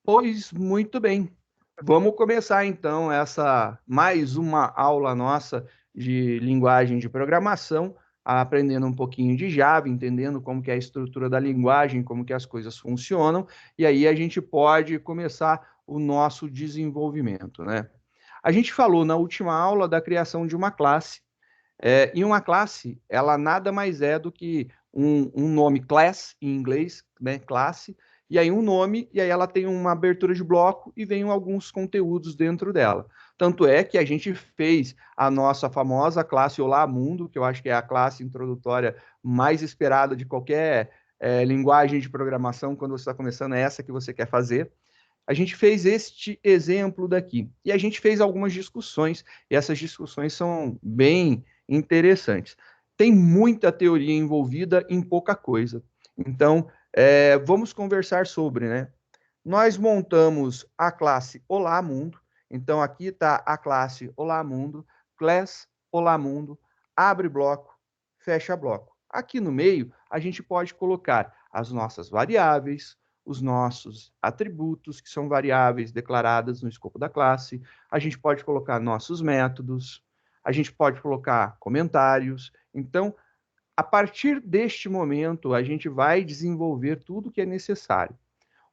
Pois muito bem. Vamos começar então essa mais uma aula nossa de linguagem de programação, aprendendo um pouquinho de Java, entendendo como que é a estrutura da linguagem, como que as coisas funcionam, e aí a gente pode começar o nosso desenvolvimento, né? A gente falou na última aula da criação de uma classe, e uma classe, ela nada mais é do que um nome class, em inglês, né, classe, e aí um nome, e aí ela tem uma abertura de bloco e vem alguns conteúdos dentro dela. Tanto é que a gente fez a nossa famosa classe Olá Mundo, que eu acho que é a classe introdutória mais esperada de qualquer linguagem de programação, quando você está começando, é essa que você quer fazer. A gente fez este exemplo daqui. E a gente fez algumas discussões, e essas discussões são bem interessantes. Tem muita teoria envolvida em pouca coisa. Então, vamos conversar sobre, né? Nós montamos a classe Olá Mundo. Então, aqui está a classe Olá Mundo, class Olá Mundo, abre bloco, fecha bloco. Aqui no meio, a gente pode colocar as nossas variáveis, os nossos atributos, que são variáveis declaradas no escopo da classe. A gente pode colocar nossos métodos, a gente pode colocar comentários. Então, a partir deste momento, a gente vai desenvolver tudo que é necessário.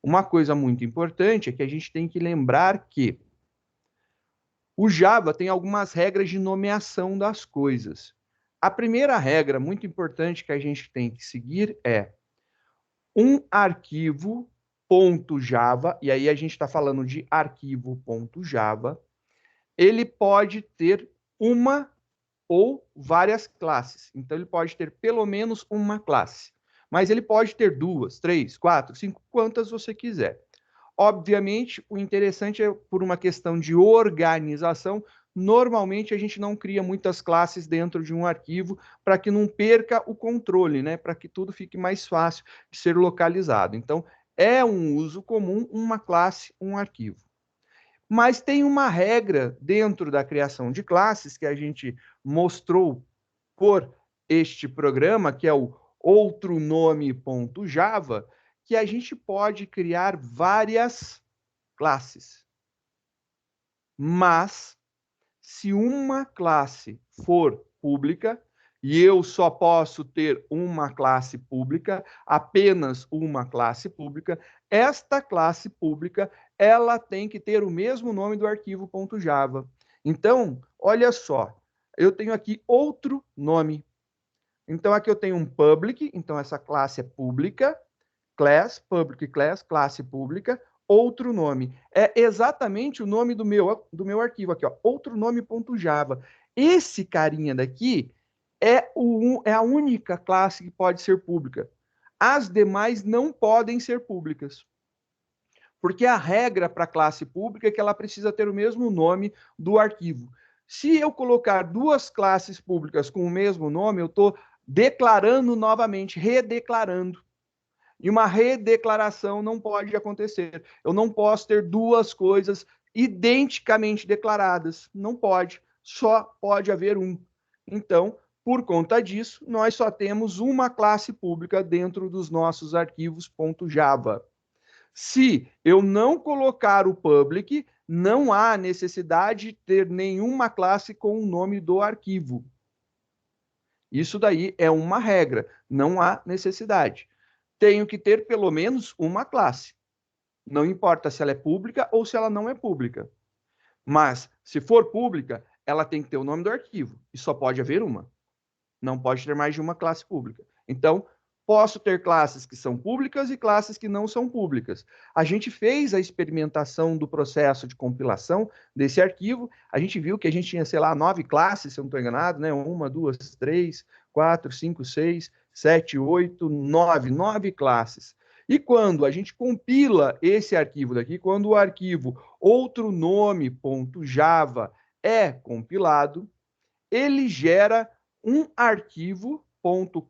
Uma coisa muito importante é que a gente tem que lembrar que o Java tem algumas regras de nomeação das coisas. A primeira regra muito importante que a gente tem que seguir é um arquivo .java, e aí a gente está falando de arquivo .java, ele pode ter uma ou várias classes. Então, ele pode ter pelo menos uma classe. Mas ele pode ter duas, três, quatro, cinco, quantas você quiser. Obviamente, o interessante é por uma questão de organização. Normalmente, a gente não cria muitas classes dentro de um arquivo para que não perca o controle, né? Para que tudo fique mais fácil de ser localizado. Então, é um uso comum uma classe, um arquivo. Mas tem uma regra dentro da criação de classes que a gente mostrou por este programa, que é o outro nome.java, que a gente pode criar várias classes. Mas, se uma classe for pública, e eu só posso ter uma classe pública, apenas uma classe pública, esta classe pública, ela tem que ter o mesmo nome do arquivo .java. Então, olha só, eu tenho aqui outro nome. Então, aqui eu tenho um public, então essa classe é pública, class, public class, classe pública, outro nome. É exatamente o nome do meu arquivo aqui, ó, outro nome.java. Esse carinha daqui é a única classe que pode ser pública. As demais não podem ser públicas. Porque a regra para a classe pública é que ela precisa ter o mesmo nome do arquivo. Se eu colocar duas classes públicas com o mesmo nome, eu estou declarando novamente, redeclarando. E uma redeclaração não pode acontecer. Eu não posso ter duas coisas identicamente declaradas. Não pode. Só pode haver um. Então, por conta disso, nós só temos uma classe pública dentro dos nossos arquivos .java. Se eu não colocar o public, não há necessidade de ter nenhuma classe com o nome do arquivo. Isso daí é uma regra, não há necessidade. Tenho que ter pelo menos uma classe. Não importa se ela é pública ou se ela não é pública. Mas, se for pública, ela tem que ter o nome do arquivo. E só pode haver uma. Não pode ter mais de uma classe pública. Então, posso ter classes que são públicas e classes que não são públicas. A gente fez a experimentação do processo de compilação desse arquivo. A gente viu que a gente tinha, sei lá, 9 classes, se eu não estou enganado, né? 1, 2, 3, 4, 5, 6, 7, 8, 9. 9 classes. E quando a gente compila esse arquivo daqui, quando o arquivo outro nome.java é compilado, ele gera um arquivo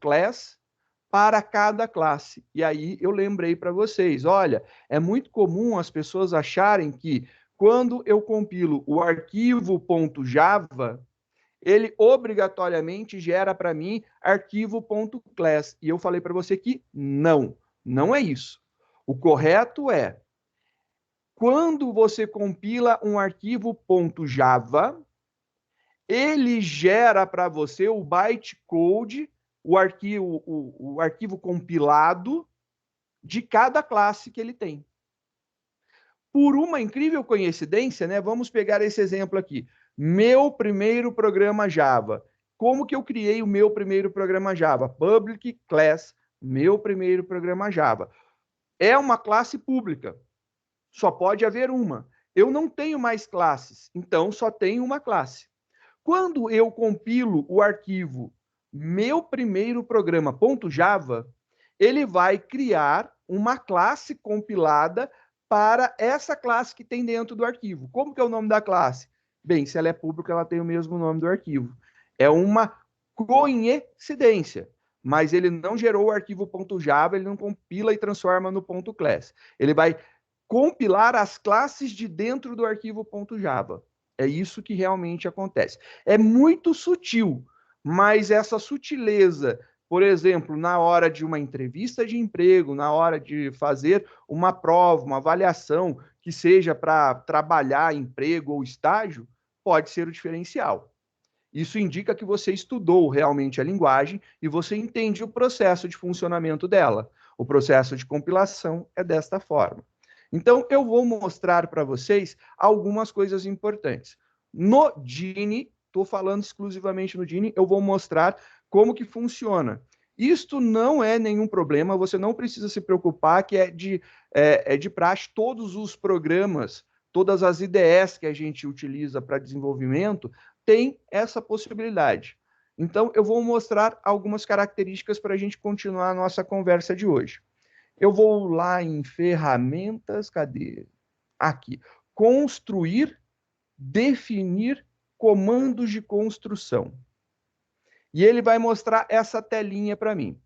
.class para cada classe. E aí eu lembrei para vocês, olha, é muito comum as pessoas acharem que quando eu compilo o arquivo .java, ele obrigatoriamente gera para mim arquivo .class. E eu falei para você que não, não é isso. O correto é Quando você compila um arquivo .java, ele gera para você o bytecode, o arquivo compilado de cada classe que ele tem. Por uma incrível coincidência, né? Vamos pegar esse exemplo aqui. Meu primeiro programa Java. Como que eu criei o meu primeiro programa Java? Public class, meu primeiro programa Java. É uma classe pública. Só pode haver uma. Eu não tenho mais classes, então só tenho uma classe. Quando eu compilo o arquivo meu primeiro programa.java, ele vai criar uma classe compilada para essa classe que tem dentro do arquivo. Como que é o nome da classe? Bem, se ela é pública, ela tem o mesmo nome do arquivo. É uma coincidência, mas ele não gerou o arquivo .java, ele não compila e transforma no .class. Ele vai compilar as classes de dentro do arquivo .java. É isso que realmente acontece. É muito sutil, mas essa sutileza, por exemplo, na hora de uma entrevista de emprego, na hora de fazer uma prova, uma avaliação que seja para trabalhar, emprego ou estágio, pode ser o diferencial. Isso indica que você estudou realmente a linguagem e você entende o processo de funcionamento dela. O processo de compilação é desta forma. Então, eu vou mostrar para vocês algumas coisas importantes. No Dini, estou falando exclusivamente no Dini, eu vou mostrar como que funciona. Isto não é nenhum problema, você não precisa se preocupar que é de praxe todos os programas, todas as IDEs que a gente utiliza para desenvolvimento, tem essa possibilidade. Então, eu vou mostrar algumas características para a gente continuar a nossa conversa de hoje. Eu vou lá em ferramentas, cadê? Aqui. Construir, definir comandos de construção. E ele vai mostrar essa telinha para mim.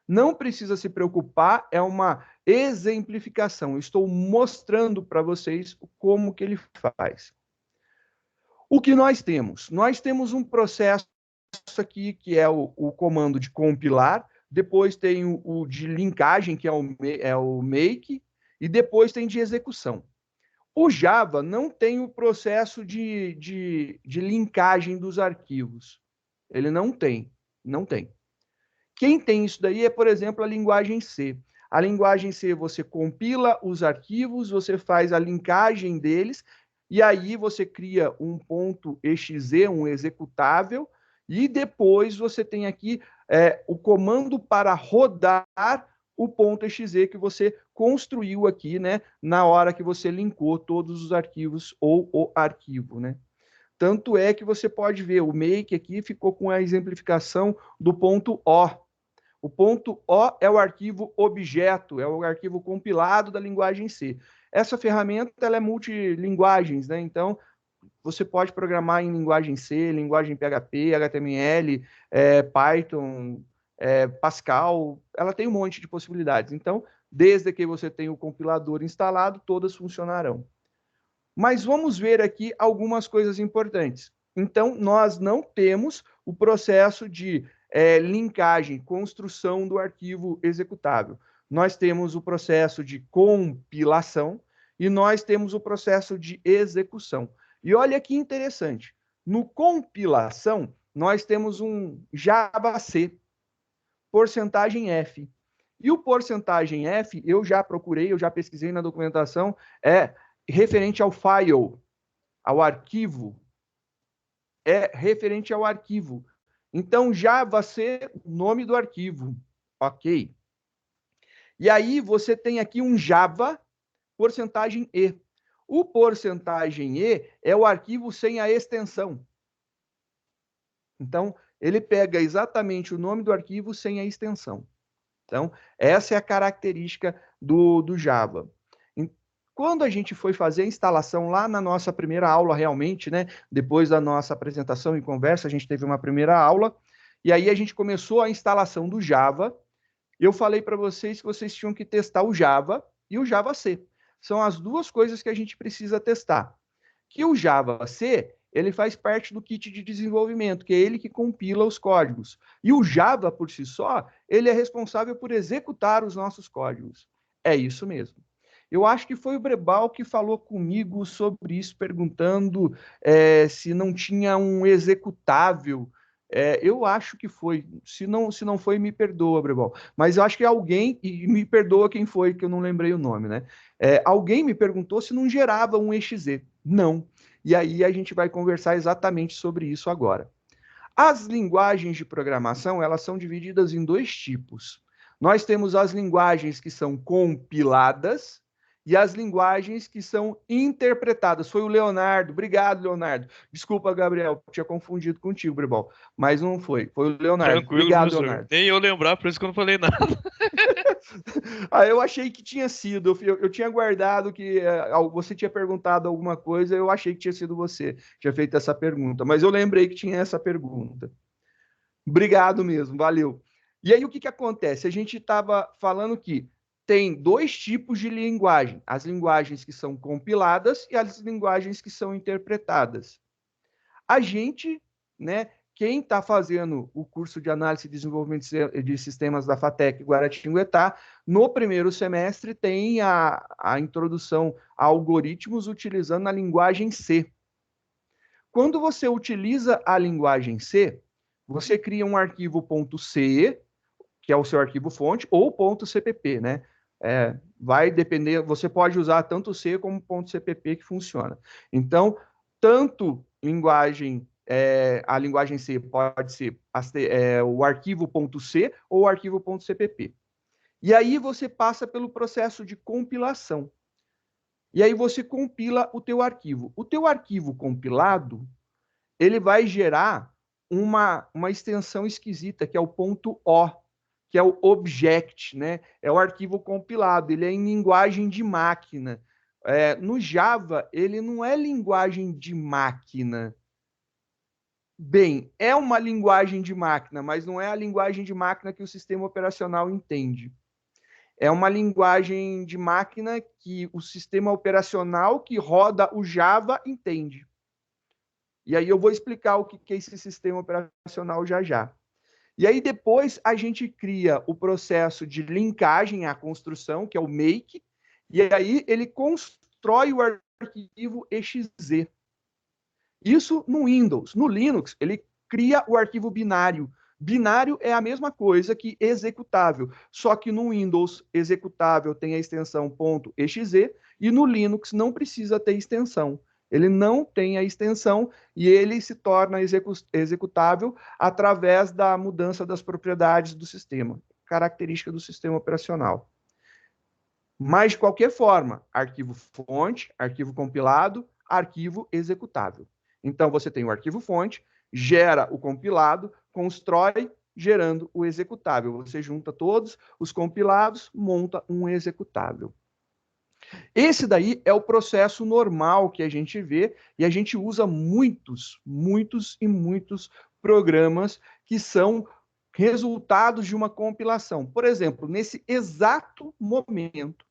Não precisa se preocupar, é uma exemplificação. Estou mostrando para vocês como que ele faz. O que nós temos? Nós temos um processo aqui que é o comando de compilar, depois tem o de linkagem, que é o make, e depois tem de execução. O Java não tem o processo de linkagem dos arquivos. Ele não tem. Quem tem isso daí é, por exemplo, a linguagem C. A linguagem C, você compila os arquivos, você faz a linkagem deles, e aí você cria um .exe, um executável, e depois você tem aqui o comando para rodar o .exe que você construiu aqui, né, na hora que você linkou todos os arquivos ou o arquivo, né? Tanto é que você pode ver, o make aqui ficou com a exemplificação do .o. O .o é o arquivo objeto, é o arquivo compilado da linguagem C. Essa ferramenta ela é multilinguagens, né? Então, você pode programar em linguagem C, linguagem PHP, HTML, Python, Pascal, ela tem um monte de possibilidades. Então, desde que você tenha o compilador instalado, todas funcionarão. Mas vamos ver aqui algumas coisas importantes. Então, nós não temos o processo de linkagem, construção do arquivo executável. Nós temos o processo de compilação e nós temos o processo de execução. E olha que interessante. No compilação, nós temos um Java C, porcentagem F. E o porcentagem F, eu já procurei, eu já pesquisei na documentação, é referente ao file, ao arquivo. É referente ao arquivo. Então, Java C, nome do arquivo. Ok. E aí, você tem aqui um Java, porcentagem E. O porcentagem E é o arquivo sem a extensão. Então, ele pega exatamente o nome do arquivo sem a extensão. Então, essa é a característica do Java. Quando a gente foi fazer a instalação lá na nossa primeira aula, realmente, né? Depois da nossa apresentação e conversa, a gente teve uma primeira aula, e aí a gente começou a instalação do Java. Eu falei para vocês que vocês tinham que testar o Java e o Java C. São as duas coisas que a gente precisa testar. Que o Java C, ele faz parte do kit de desenvolvimento, que é ele que compila os códigos. E o Java, por si só, ele é responsável por executar os nossos códigos. É isso mesmo. Eu acho que foi o Brebal que falou comigo sobre isso, perguntando se não tinha um executável. Eu acho que foi. Se não foi, me perdoa, Brebal. Mas eu acho que alguém, e me perdoa quem foi, que eu não lembrei o nome, né? Alguém me perguntou se não gerava um exe. Não. E aí a gente vai conversar exatamente sobre isso agora. As linguagens de programação, elas são divididas em dois tipos. Nós temos as linguagens que são compiladas e as linguagens que são interpretadas. Foi o Leonardo. Obrigado, Leonardo. Desculpa, Gabriel, tinha confundido contigo, Bribol, mas não foi. Foi o Leonardo. Tranquilo, Obrigado, professor. Leonardo. Nem eu lembrar, por isso que eu não falei nada. Eu achei que tinha sido. Eu tinha guardado que você tinha perguntado alguma coisa, eu achei que tinha sido você que tinha feito essa pergunta, mas eu lembrei que tinha essa pergunta. Obrigado mesmo, valeu. E aí o que acontece? A gente estava falando que tem dois tipos de linguagem: as linguagens que são compiladas e as linguagens que são interpretadas. A gente, né, quem está fazendo o curso de análise e desenvolvimento de sistemas da FATEC Guaratinguetá, no primeiro semestre tem a introdução a algoritmos utilizando a linguagem C. Quando você utiliza a linguagem C, você cria um arquivo .c, que é o seu arquivo fonte, ou .cpp, né? Vai depender, você pode usar tanto C como .cpp que funciona. Então, tanto a linguagem C pode ser o arquivo .c ou o arquivo .cpp. E aí você passa pelo processo de compilação. E aí você compila o teu arquivo. O teu arquivo compilado, ele vai gerar uma extensão esquisita, que é o .o, que é o object, né? É o arquivo compilado, ele é em linguagem de máquina. No Java, ele não é linguagem de máquina. Bem, é uma linguagem de máquina, mas não é a linguagem de máquina que o sistema operacional entende. É uma linguagem de máquina que o sistema operacional que roda o Java entende. E aí eu vou explicar o que é esse sistema operacional já já. E aí depois a gente cria o processo de linkagem à construção, que é o make, e aí ele constrói o arquivo exe. Isso no Windows. No Linux, ele cria o arquivo binário. Binário é a mesma coisa que executável, só que no Windows executável tem a extensão .exe e no Linux não precisa ter extensão. Ele não tem a extensão e ele se torna executável através da mudança das propriedades do sistema, característica do sistema operacional. Mas, de qualquer forma, arquivo fonte, arquivo compilado, arquivo executável. Então, você tem o arquivo fonte, gera o compilado, constrói, gerando o executável. Você junta todos os compilados, monta um executável. Esse daí é o processo normal que a gente vê e a gente usa muitos programas que são resultados de uma compilação. Por exemplo, nesse exato momento,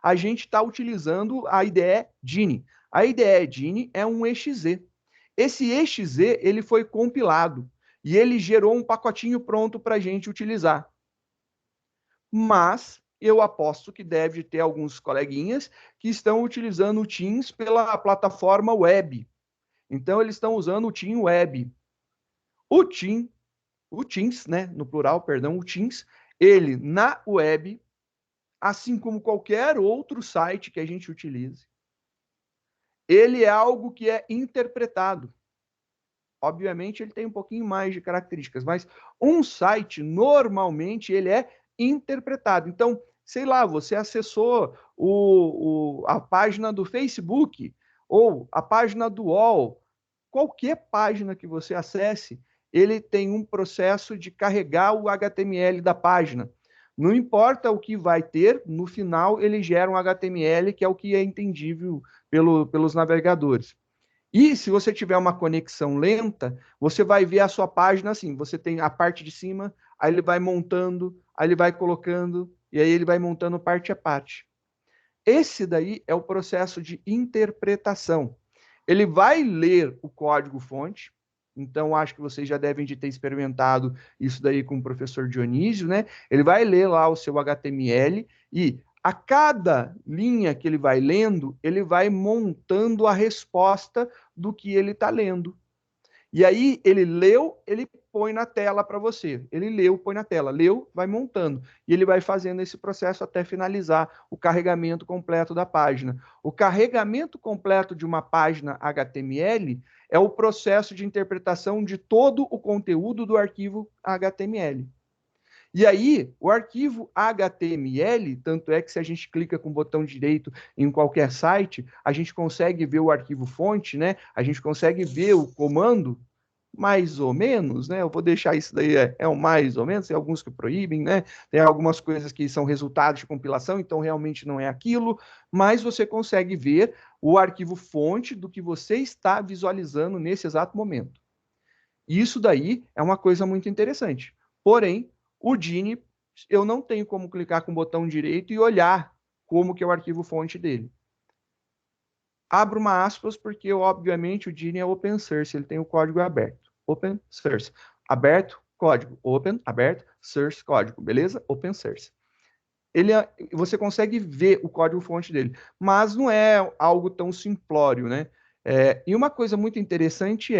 a gente está utilizando a IDE Dini. A IDE Dini é um exe. Esse exe ele foi compilado e ele gerou um pacotinho pronto para a gente utilizar. Mas eu aposto que deve ter alguns coleguinhas que estão utilizando o Teams pela plataforma web. Então, eles estão usando o Team Web. O Teams, né, no plural, perdão, o Teams, ele na web, assim como qualquer outro site que a gente utilize, ele é algo que é interpretado. Obviamente, ele tem um pouquinho mais de características, mas um site, normalmente, ele é interpretado. Então, sei lá, você acessou a página do Facebook ou a página do UOL, qualquer página que você acesse, ele tem um processo de carregar o HTML da página. Não importa o que vai ter, no final ele gera um HTML, que é o que é entendível pelos navegadores. E se você tiver uma conexão lenta, você vai ver a sua página assim, você tem a parte de cima, aí ele vai montando, aí ele vai colocando, e aí ele vai montando parte a parte. Esse daí é o processo de interpretação. Ele vai ler o código-fonte, então acho que vocês já devem de ter experimentado isso daí com o professor Dionísio, né? Ele vai ler lá o seu HTML e A cada linha que ele vai lendo, ele vai montando a resposta do que ele está lendo. E aí ele leu, ele põe na tela para você. Ele leu, põe na tela. Leu, vai montando. E ele vai fazendo esse processo até finalizar o carregamento completo da página. O carregamento completo de uma página HTML é o processo de interpretação de todo o conteúdo do arquivo HTML. E aí, o arquivo HTML, tanto é que se a gente clica com o botão direito em qualquer site, a gente consegue ver o arquivo fonte, né? A gente consegue ver o comando, mais ou menos, né? Eu vou deixar isso daí, é o mais ou menos, tem alguns que proíbem, né? Tem algumas coisas que são resultados de compilação, então realmente não é aquilo, mas você consegue ver o arquivo fonte do que você está visualizando nesse exato momento. Isso daí é uma coisa muito interessante. Porém, o Dini, eu não tenho como clicar com o botão direito e olhar como que é o arquivo fonte dele. Abro uma aspas porque, obviamente, o Dini é open source, ele tem o código aberto. Open source. Aberto, código. Open, aberto, source, código. Beleza? Open source. Você consegue ver o código-fonte dele, mas não é algo tão simplório, né? E uma coisa muito interessante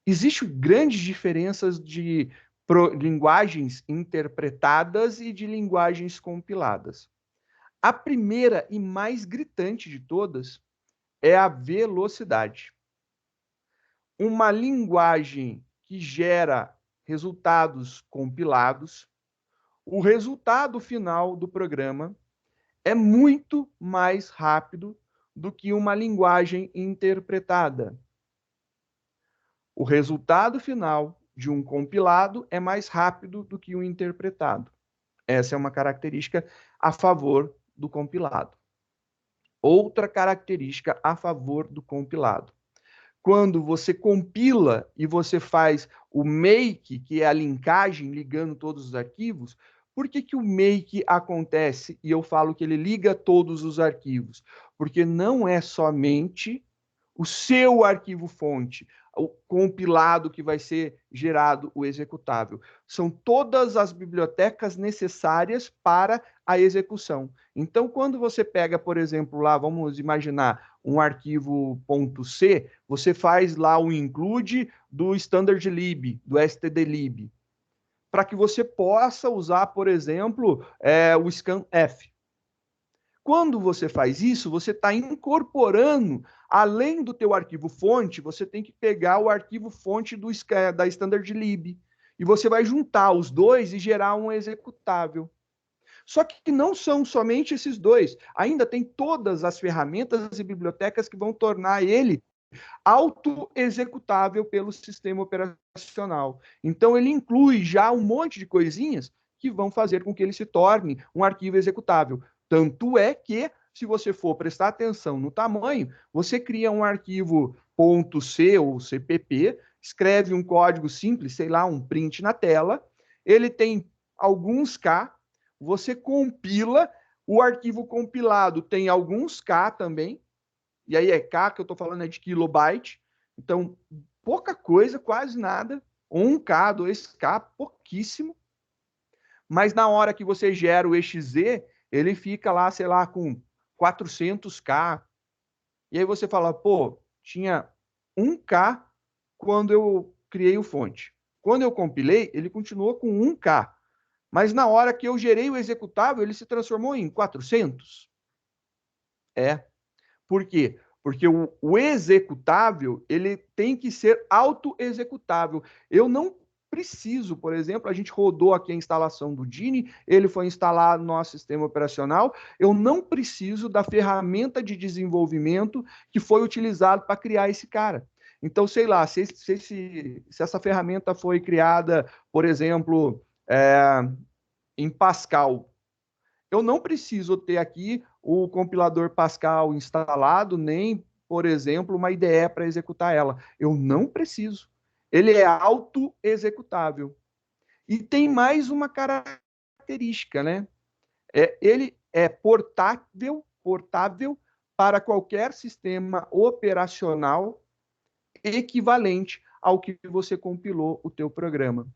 existem grandes diferenças de linguagens interpretadas e de linguagens compiladas. A primeira e mais gritante de todas é a velocidade. Uma linguagem que gera resultados compilados, o resultado final do programa é muito mais rápido do que uma linguagem interpretada. O resultado final de um compilado é mais rápido do que o interpretado. Essa é uma característica a favor do compilado. Outra característica a favor do compilado. Quando você compila e você faz o make, que é a linkagem ligando todos os arquivos, por que o make acontece e eu falo que ele liga todos os arquivos? Porque não é somente o seu arquivo fonte, o compilado que vai ser gerado o executável. São todas as bibliotecas necessárias para a execução. Então, quando você pega, por exemplo, lá, vamos imaginar um arquivo .c, você faz lá o include do standardlib, do stdlib, para que você possa usar, por exemplo, o scanf. Quando você faz isso, você está incorporando, além do teu arquivo fonte, você tem que pegar o arquivo fonte da standardlib. E você vai juntar os dois e gerar um executável. Só que não são somente esses dois. Ainda tem todas as ferramentas e bibliotecas que vão tornar ele auto-executável pelo sistema operacional. Então, ele inclui já um monte de coisinhas que vão fazer com que ele se torne um arquivo executável. Tanto é que, se você for prestar atenção no tamanho, você cria um arquivo .c ou CPP, escreve um código simples, sei lá, um print na tela, ele tem alguns K, você compila, o arquivo compilado tem alguns K também, e aí é K, que eu estou falando é de kilobyte, então pouca coisa, quase nada, 1K, 2K, pouquíssimo, mas na hora que você gera o exe, ele fica lá, sei lá, com 400K, e aí você fala, pô, tinha 1K quando eu criei o fonte. Quando eu compilei, ele continuou com 1K, mas na hora que eu gerei o executável, ele se transformou em 400. Por quê? Porque o executável, ele tem que ser auto-executável. Eu não preciso, por exemplo, a gente rodou aqui a instalação do Dini, ele foi instalado no nosso sistema operacional, eu não preciso da ferramenta de desenvolvimento que foi utilizado para criar esse cara. Então, sei lá, se essa ferramenta foi criada, por exemplo, em Pascal, eu não preciso ter aqui o compilador Pascal instalado, nem, por exemplo, uma IDE para executar ela. Eu não preciso. Ele é auto-executável. E tem mais uma característica, né? Ele é portável para qualquer sistema operacional equivalente ao que você compilou o teu programa.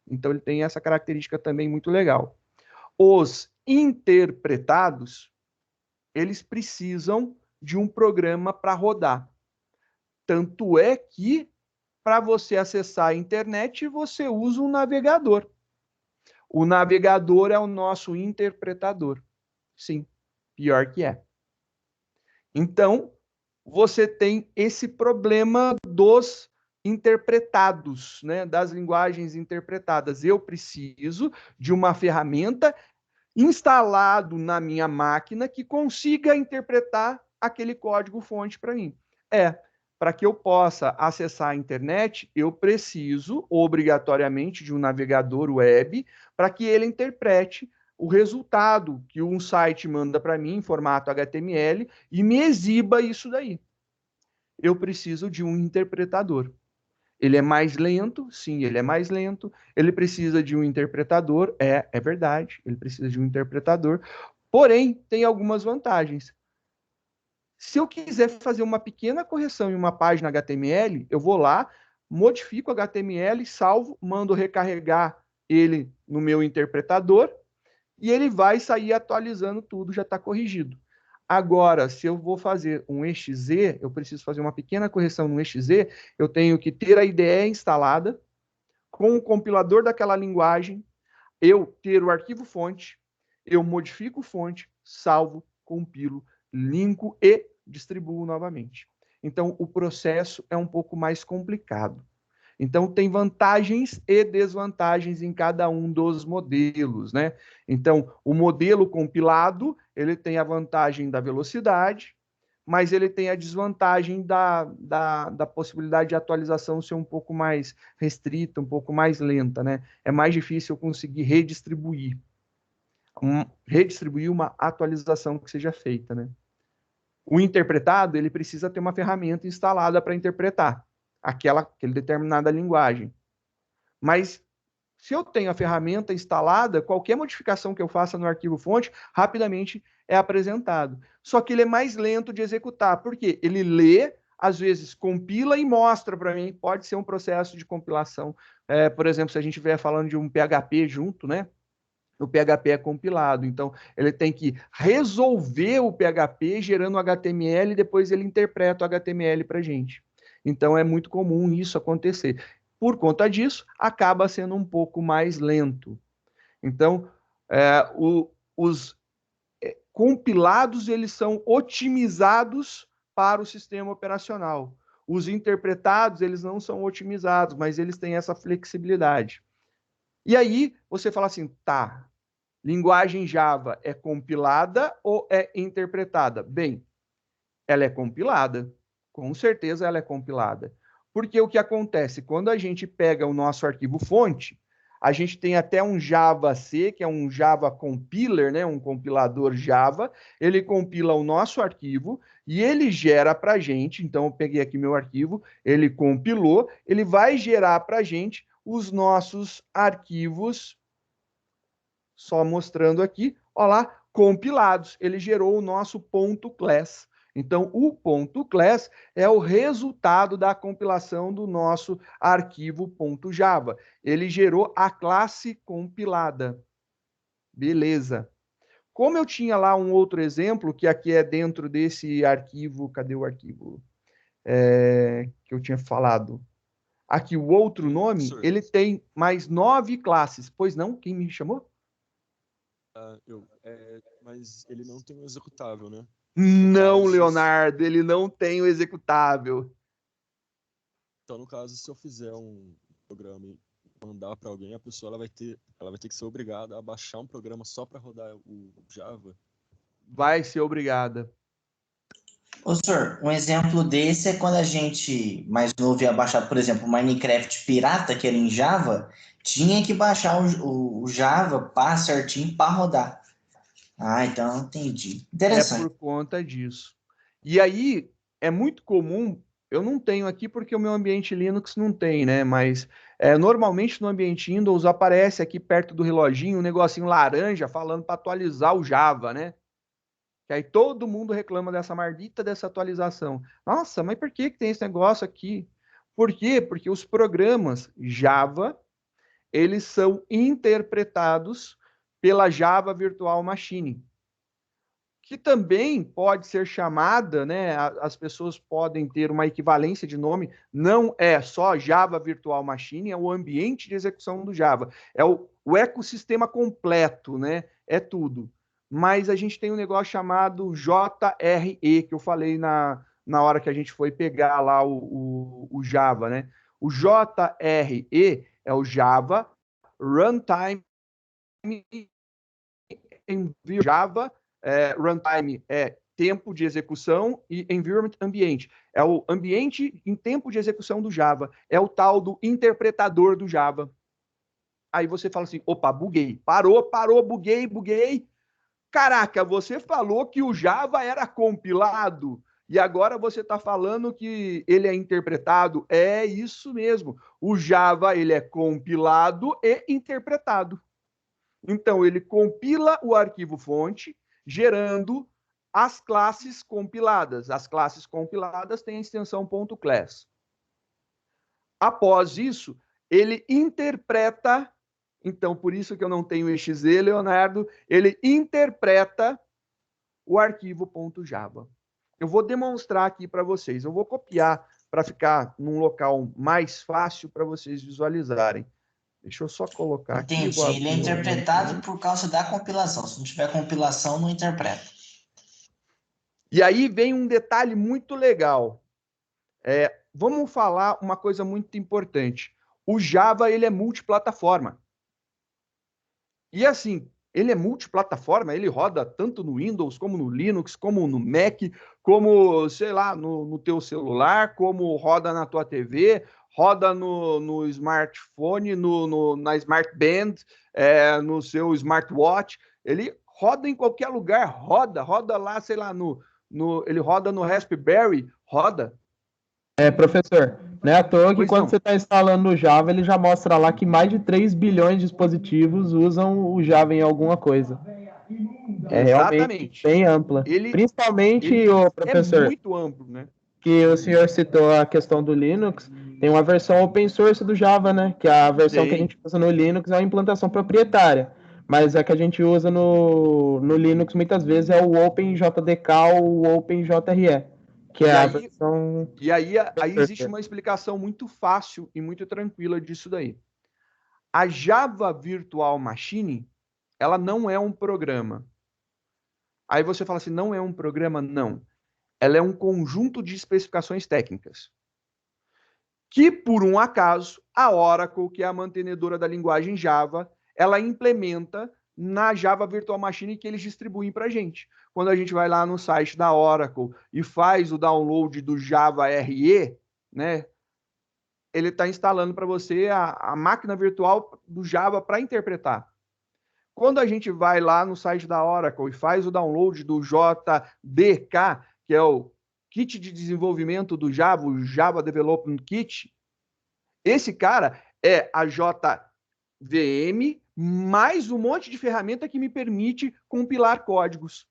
Então ele tem essa característica também muito legal. Os interpretados, eles precisam de um programa para rodar. Tanto é que, para você acessar a internet, você usa um navegador. O navegador é o nosso interpretador. Sim, pior que é. Então, você tem esse problema dos interpretados, né, das linguagens interpretadas. Eu preciso de uma ferramenta instalado na minha máquina que consiga interpretar aquele código-fonte para mim. Para que eu possa acessar a internet, eu preciso, obrigatoriamente, de um navegador web para que ele interprete o resultado que um site manda para mim em formato HTML e me exiba isso daí. Eu preciso de um interpretador. Ele é mais lento, sim, ele é mais lento. Ele precisa de um interpretador, é verdade, ele precisa de um interpretador. Porém, tem algumas vantagens. Se eu quiser fazer uma pequena correção em uma página HTML, eu vou lá, modifico o HTML, salvo, mando recarregar ele no meu interpretador e ele vai sair atualizando tudo, já está corrigido. Agora, se eu vou fazer um exe, eu preciso fazer uma pequena correção no exe, eu tenho que ter a IDE instalada, com o compilador daquela linguagem, eu ter o arquivo fonte, eu modifico fonte, salvo, compilo, linko e distribuo novamente. Então, o processo é um pouco mais complicado. Então, tem vantagens e desvantagens em cada um dos modelos, né? Então, o modelo compilado, ele tem a vantagem da velocidade, mas ele tem a desvantagem da possibilidade de atualização ser um pouco mais restrita, um pouco mais lenta, né? É mais difícil eu conseguir redistribuir uma atualização que seja feita, né? O interpretado, ele precisa ter uma ferramenta instalada para interpretar aquela determinada linguagem. Mas se eu tenho a ferramenta instalada, qualquer modificação que eu faça no arquivo fonte, rapidamente é apresentado. Só que ele é mais lento de executar, porque ele lê, às vezes compila e mostra para mim. Pode ser um processo de compilação. Por exemplo, se a gente estiver falando de um PHP junto, né? O PHP é compilado, então ele tem que resolver o PHP gerando HTML e depois ele interpreta o HTML para a gente. Então é muito comum isso acontecer. Por conta disso, acaba sendo um pouco mais lento. Então, os compilados eles são otimizados para o sistema operacional. Os interpretados eles não são otimizados, mas eles têm essa flexibilidade. E aí você fala assim, tá, linguagem Java é compilada ou é interpretada? Bem, ela é compilada. Com certeza ela é compilada. Porque o que acontece? Quando a gente pega o nosso arquivo fonte, a gente tem até um Java-C, que é um Java compiler, né? Um compilador Java. Ele compila o nosso arquivo e ele gera para a gente. Então, eu peguei aqui meu arquivo, ele compilou, ele vai gerar para a gente os nossos arquivos, só mostrando aqui, olha lá, compilados. Ele gerou o nosso ponto .class. Então, o ponto .class é o resultado da compilação do nosso arquivo .java. Ele gerou a classe compilada. Beleza. Como eu tinha lá um outro exemplo, que aqui é dentro desse arquivo, cadê o arquivo? Que eu tinha falado. Aqui o outro nome, ele tem mais 9 classes. Pois não? Quem me chamou? Mas ele não tem um executável, né? Não, Leonardo, ele não tem o executável. Então, no caso, se eu fizer um programa e mandar para alguém, a pessoa ela vai ter que ser obrigada a baixar um programa só para rodar o Java? Vai ser obrigada. Ô, senhor, um exemplo desse é quando a gente, mais novo, ia baixar, por exemplo, o Minecraft pirata, que era em Java, tinha que baixar o Java pá, certinho para rodar. Ah, então entendi. Interessante. É por conta disso. E aí, é muito comum, eu não tenho aqui porque o meu ambiente Linux não tem, né? Mas normalmente no ambiente Windows aparece aqui perto do reloginho um negocinho laranja falando para atualizar o Java, né? Que aí todo mundo reclama dessa maldita dessa atualização. Nossa, mas por que tem esse negócio aqui? Por quê? Porque os programas Java, eles são interpretados pela Java Virtual Machine, que também pode ser chamada, né? As pessoas podem ter uma equivalência de nome, não é só Java Virtual Machine, é o ambiente de execução do Java, é o ecossistema completo, né? É tudo. Mas a gente tem um negócio chamado JRE, que eu falei na hora que a gente foi pegar lá o Java, né? O JRE é o Java Runtime Environment. Java Runtime é tempo de execução e environment ambiente. É o ambiente em tempo de execução do Java. É o tal do interpretador do Java. Aí você fala assim, opa, buguei. Parou, buguei. Caraca, você falou que o Java era compilado e agora você está falando que ele é interpretado. É isso mesmo. O Java, ele é compilado e interpretado. Então, ele compila o arquivo fonte, gerando as classes compiladas. As classes compiladas têm a extensão .class. Após isso, ele interpreta, então, por isso que eu não tenho exe, Leonardo, ele interpreta o arquivo .java. Eu vou demonstrar aqui para vocês. Eu vou copiar para ficar num local mais fácil para vocês visualizarem. Deixa eu só colocar Entendi. aqui. Ele é interpretado por causa da compilação. Se não tiver compilação, não interpreta. E aí vem um detalhe muito legal. Vamos falar uma coisa muito importante. O Java, ele é multiplataforma. E assim, ele é multiplataforma, ele roda tanto no Windows, como no Linux, como no Mac, como, sei lá, no teu celular, como roda na tua TV, roda no smartphone, na Smart Band, no seu smartwatch. Ele roda em qualquer lugar, roda lá, sei lá, ele roda no Raspberry, roda. Professor, não é à toa que Pois quando não. você está instalando o Java, ele já mostra lá que mais de 3 bilhões de dispositivos usam o Java em alguma coisa. É realmente Exatamente. bem ampla. Principalmente, o professor, é muito amplo, né? que o senhor citou a questão do Linux, tem uma versão open source do Java, né? Que a versão que a gente usa no Linux é uma implantação proprietária. Mas a que a gente usa no Linux muitas vezes é o OpenJDK ou o OpenJRE, que é a versão... E aí existe uma explicação muito fácil e muito tranquila disso daí. A Java Virtual Machine, ela não é um programa. Aí você fala assim, não é um programa? Não. Ela é um conjunto de especificações técnicas. Que, por um acaso, a Oracle, que é a mantenedora da linguagem Java, ela implementa na Java Virtual Machine que eles distribuem para a gente. Quando a gente vai lá no site da Oracle e faz o download do Java RE, né, ele está instalando para você a máquina virtual do Java para interpretar. Quando a gente vai lá no site da Oracle e faz o download do JDK, que é o Kit de Desenvolvimento do Java, o Java Development Kit, esse cara é a JVM mais um monte de ferramenta que me permite compilar códigos.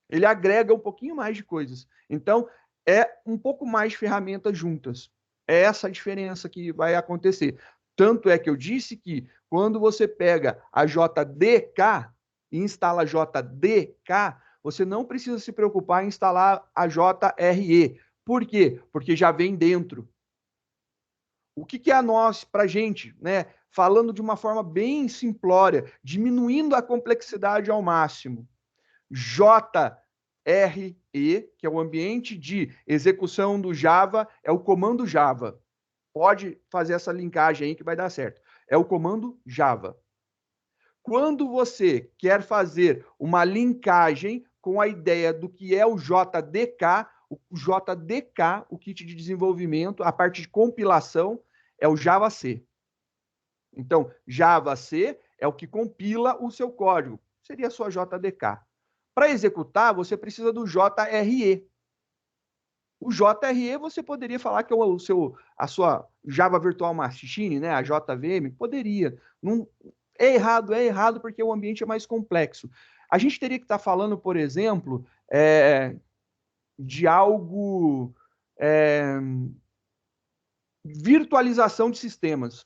Ele agrega um pouquinho mais de coisas. Então, é um pouco mais de ferramentas juntas. É essa a diferença que vai acontecer. Tanto é que eu disse que quando você pega a JDK e instala a JDK, você não precisa se preocupar em instalar a JRE. Por quê? Porque já vem dentro. O que é a nós, para a gente, né? Falando de uma forma bem simplória, diminuindo a complexidade ao máximo. JRE, que é o ambiente de execução do Java, é o comando Java. Pode fazer essa linkagem aí que vai dar certo. É o comando Java. Quando você quer fazer uma linkagem com a ideia do que é o JDK, o kit de desenvolvimento, a parte de compilação, é o Java C. Então, Java C é o que compila o seu código. Seria a sua JDK. Para executar, você precisa do JRE. O JRE você poderia falar que é a sua Java Virtual Machine, né? A JVM? Poderia. Não, é errado porque o ambiente é mais complexo. A gente teria que estar falando, por exemplo, de algo... virtualização de sistemas.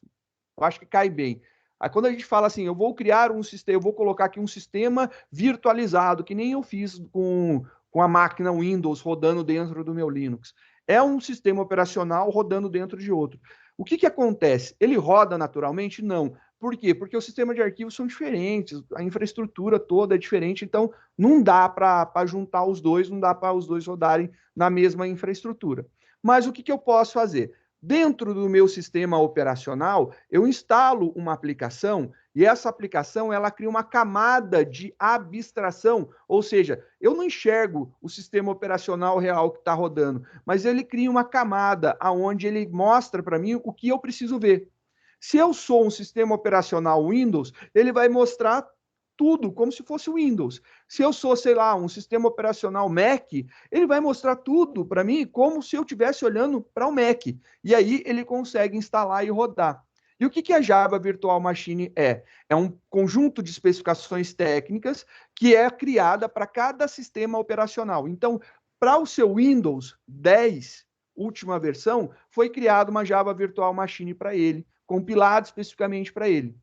Eu acho que cai bem. Aí quando a gente fala assim, eu vou criar um sistema, eu vou colocar aqui um sistema virtualizado, que nem eu fiz com a máquina Windows rodando dentro do meu Linux. É um sistema operacional rodando dentro de outro. O que acontece? Ele roda naturalmente? Não. Por quê? Porque os sistemas de arquivos são diferentes, a infraestrutura toda é diferente, então não dá para juntar os dois, não dá para os dois rodarem na mesma infraestrutura. Mas o que eu posso fazer? Dentro do meu sistema operacional, eu instalo uma aplicação e essa aplicação ela cria uma camada de abstração, ou seja, eu não enxergo o sistema operacional real que está rodando, mas ele cria uma camada onde ele mostra para mim o que eu preciso ver. Se eu sou um sistema operacional Windows, ele vai mostrar tudo como se fosse o Windows. Se eu sou, sei lá, um sistema operacional Mac, ele vai mostrar tudo para mim como se eu estivesse olhando para o Mac. E aí ele consegue instalar e rodar. E o que a Java Virtual Machine é? É um conjunto de especificações técnicas que é criada para cada sistema operacional. Então, para o seu Windows 10, última versão, foi criada uma Java Virtual Machine para ele, compilado especificamente para ele.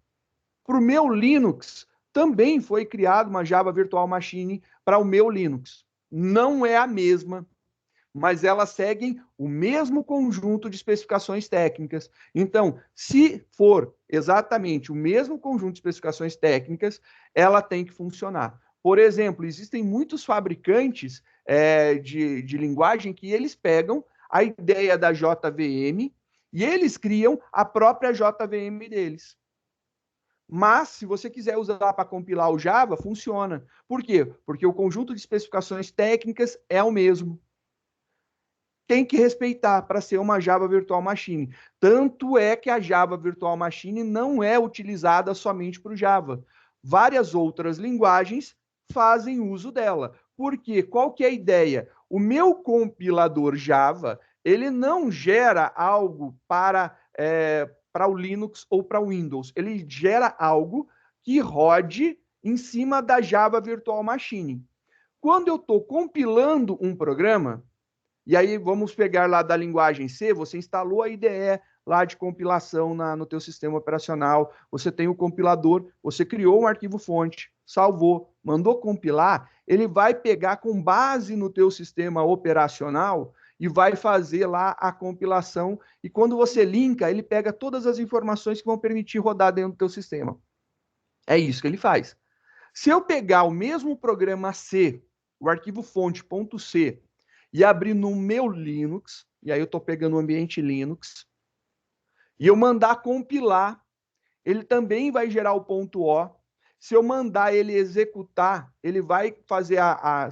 Para o meu Linux, também foi criada uma Java Virtual Machine para o meu Linux. Não é a mesma, mas elas seguem o mesmo conjunto de especificações técnicas. Então, se for exatamente o mesmo conjunto de especificações técnicas, ela tem que funcionar. Por exemplo, existem muitos fabricantes de linguagem que eles pegam a ideia da JVM e eles criam a própria JVM deles. Mas, se você quiser usar para compilar o Java, funciona. Por quê? Porque o conjunto de especificações técnicas é o mesmo. Tem que respeitar para ser uma Java Virtual Machine. Tanto é que a Java Virtual Machine não é utilizada somente para o Java. Várias outras linguagens fazem uso dela. Por quê? Qual que é a ideia? O meu compilador Java, ele não gera algo para o Linux ou para o Windows. Ele gera algo que rode em cima da Java Virtual Machine. Quando eu estou compilando um programa, e aí vamos pegar lá da linguagem C, você instalou a IDE lá de compilação no teu sistema operacional, você tem o compilador, você criou um arquivo fonte, salvou, mandou compilar, ele vai pegar com base no teu sistema operacional e vai fazer lá a compilação, e quando você linka, ele pega todas as informações que vão permitir rodar dentro do teu sistema. É isso que ele faz. Se eu pegar o mesmo programa C, o arquivo fonte.c, e abrir no meu Linux, e aí eu estou pegando o ambiente Linux, e eu mandar compilar, ele também vai gerar o .o. Se eu mandar ele executar, ele vai fazer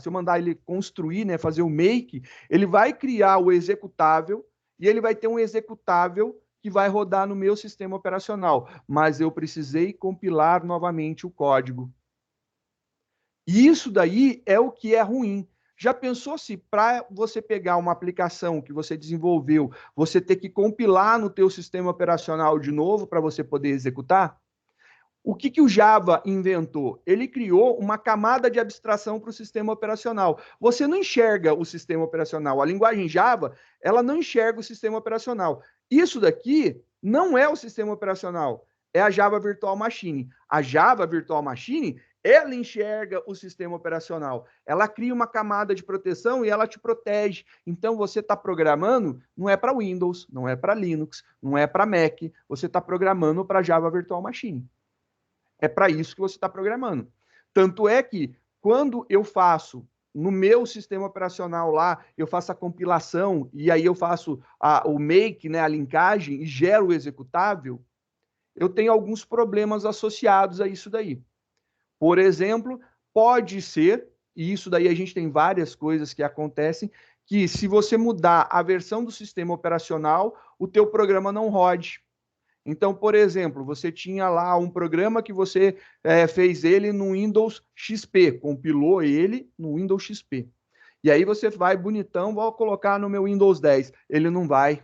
se eu mandar ele construir, né, fazer o make, ele vai criar o executável e ele vai ter um executável que vai rodar no meu sistema operacional. Mas eu precisei compilar novamente o código. E isso daí é o que é ruim. Já pensou se para você pegar uma aplicação que você desenvolveu, você ter que compilar no teu sistema operacional de novo para você poder executar? O que o Java inventou? Ele criou uma camada de abstração para o sistema operacional. Você não enxerga o sistema operacional. A linguagem Java, ela não enxerga o sistema operacional. Isso daqui não é o sistema operacional, é a Java Virtual Machine. A Java Virtual Machine, ela enxerga o sistema operacional. Ela cria uma camada de proteção e ela te protege. Então, você está programando, não é para Windows, não é para Linux, não é para Mac. Você está programando para Java Virtual Machine. É para isso que você está programando. Tanto é que, quando eu faço no meu sistema operacional lá, eu faço a compilação e aí eu faço o make, né, a linkagem, e gero o executável, eu tenho alguns problemas associados a isso daí. Por exemplo, pode ser, e isso daí a gente tem várias coisas que acontecem, que se você mudar a versão do sistema operacional, o teu programa não rode. Então, por exemplo, você tinha lá um programa que você fez ele no Windows XP, compilou ele no Windows XP. E aí você vai bonitão, vou colocar no meu Windows 10. Ele não vai.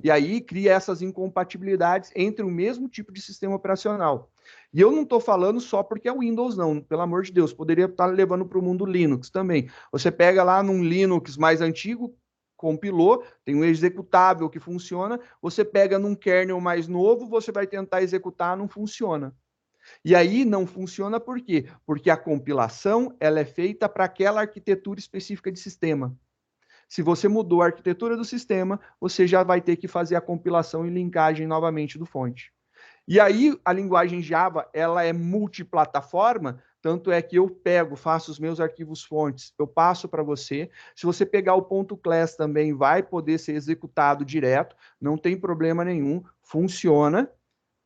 E aí cria essas incompatibilidades entre o mesmo tipo de sistema operacional. E eu não estou falando só porque é o Windows, não. Pelo amor de Deus, poderia estar levando para o mundo Linux também. Você pega lá num Linux mais antigo, compilou, tem um executável que funciona, você pega num kernel mais novo, você vai tentar executar, não funciona. E aí não funciona por quê? Porque a compilação ela é feita para aquela arquitetura específica de sistema. Se você mudou a arquitetura do sistema, você já vai ter que fazer a compilação e linkagem novamente do fonte. E aí a linguagem Java ela é multiplataforma, tanto é que eu pego, faço os meus arquivos fontes, eu passo para você. Se você pegar o ponto .class também vai poder ser executado direto, não tem problema nenhum, funciona.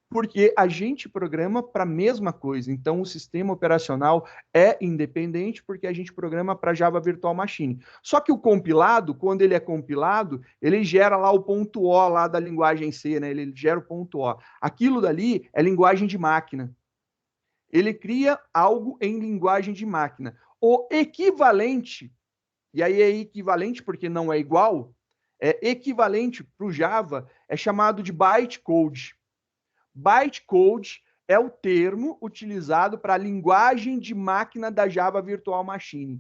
Porque a gente programa para a mesma coisa. Então, o sistema operacional é independente porque a gente programa para Java Virtual Machine. Só que o compilado, quando ele é compilado, ele gera lá o ponto O lá da linguagem C, né? Ele gera o ponto O. Aquilo dali é linguagem de máquina. Ele cria algo em linguagem de máquina. O equivalente, e aí é equivalente porque não é igual, é equivalente para o Java, é chamado de bytecode. Bytecode é o termo utilizado para a linguagem de máquina da Java Virtual Machine.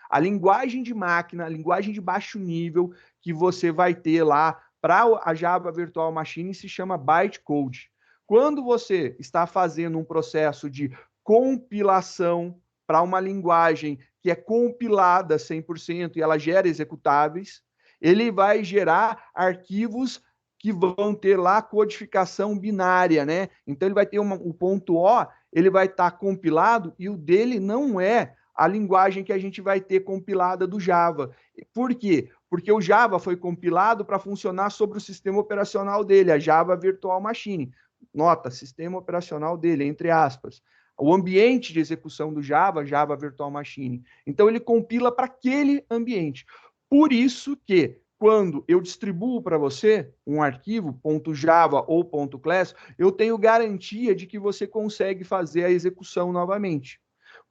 A linguagem de máquina, a linguagem de baixo nível que você vai ter lá para a Java Virtual Machine se chama bytecode. Quando você está fazendo um processo de compilação para uma linguagem que é compilada 100% e ela gera executáveis, ele vai gerar arquivos que vão ter lá codificação binária, né? Então ele vai ter o ponto O, ele vai estar compilado e o dele não é a linguagem que a gente vai ter compilada do Java. Por quê? Porque o Java foi compilado para funcionar sobre o sistema operacional dele, a Java Virtual Machine. Nota, sistema operacional dele, entre aspas. O ambiente de execução do Java, Java Virtual Machine. Então ele compila para aquele ambiente. Por isso que quando eu distribuo para você um arquivo .java ou .class, eu tenho garantia de que você consegue fazer a execução novamente.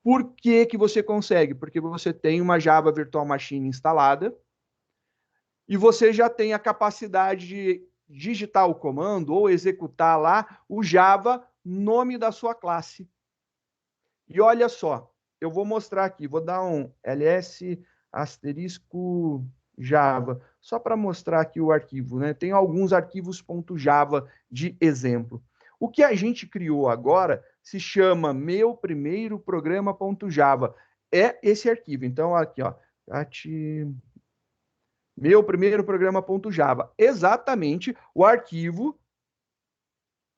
Por que que você consegue? Porque você tem uma Java Virtual Machine instalada e você já tem a capacidade de digitar o comando ou executar lá o Java, nome da sua classe. E olha só, eu vou mostrar aqui, vou dar um ls** Java, só para mostrar aqui o arquivo, né? Tem alguns arquivos .java de exemplo. O que a gente criou agora se chama meu primeiro programa.java. É esse arquivo. Então, aqui, ó, meu primeiro programa.java. Exatamente o arquivo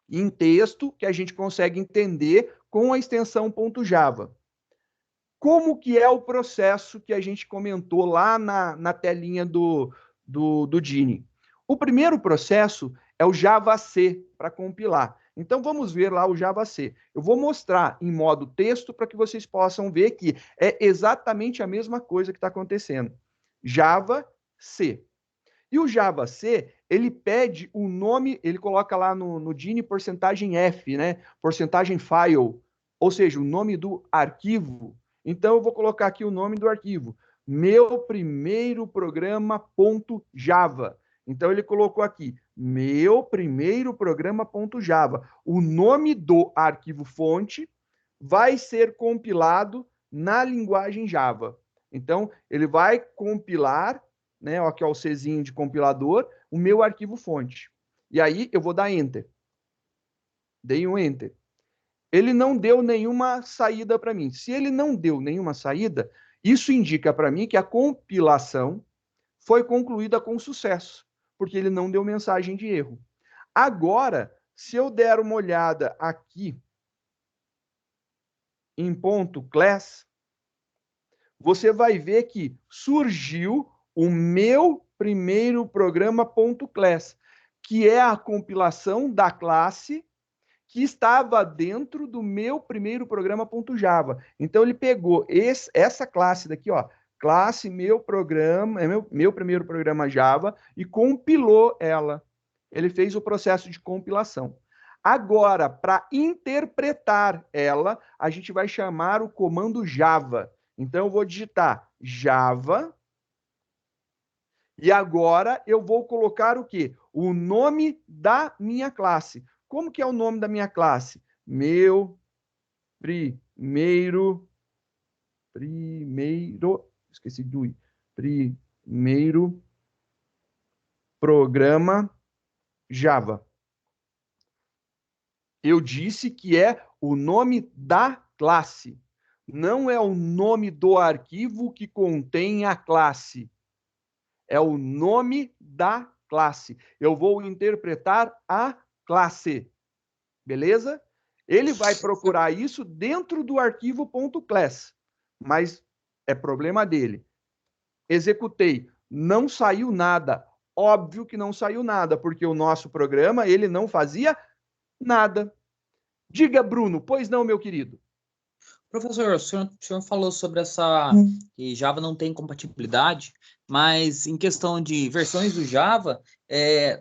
em texto que a gente consegue entender com a extensão .java. Como que é o processo que a gente comentou lá na telinha do Dini? O primeiro processo é o Java-C para compilar. Então, vamos ver lá o Java-C. Eu vou mostrar em modo texto para que vocês possam ver que é exatamente a mesma coisa que está acontecendo. Java-C. E o Java-C, ele pede o nome, ele coloca lá no Dini porcentagem F, né? Porcentagem file, ou seja, o nome do arquivo. Então, eu vou colocar aqui o nome do arquivo. Meu primeiro programa.java. Então, ele colocou aqui, meu primeiro programa.java. O nome do arquivo fonte vai ser compilado na linguagem Java. Então, ele vai compilar, né, aqui é o Czinho de compilador, o meu arquivo fonte. E aí, eu vou dar Enter. Dei um Enter. Ele não deu nenhuma saída para mim. Se ele não deu nenhuma saída, isso indica para mim que a compilação foi concluída com sucesso, porque ele não deu mensagem de erro. Agora, se eu der uma olhada aqui em .class, você vai ver que surgiu o meu primeiro programa.class, que é a compilação da classe que estava dentro do meu primeiro programa.java. Então, ele pegou essa classe daqui, ó, classe meu programa, meu primeiro programa Java, e compilou ela. Ele fez o processo de compilação. Agora, para interpretar ela, a gente vai chamar o comando Java. Então, eu vou digitar Java, e agora eu vou colocar o quê? O nome da minha classe. Como que é o nome da minha classe? Meu primeiro, esqueci do primeiro programa Java. Eu disse que é o nome da classe. Não é o nome do arquivo que contém a classe. É o nome da classe. Eu vou interpretar a classe. Beleza? Ele vai procurar isso dentro do arquivo .class. Mas é problema dele. Executei. Não saiu nada. Óbvio que não saiu nada, porque o nosso programa, ele não fazia nada. Diga, Bruno. Pois não, meu querido. Professor, o senhor falou sobre que Java não tem compatibilidade, mas em questão de versões do Java,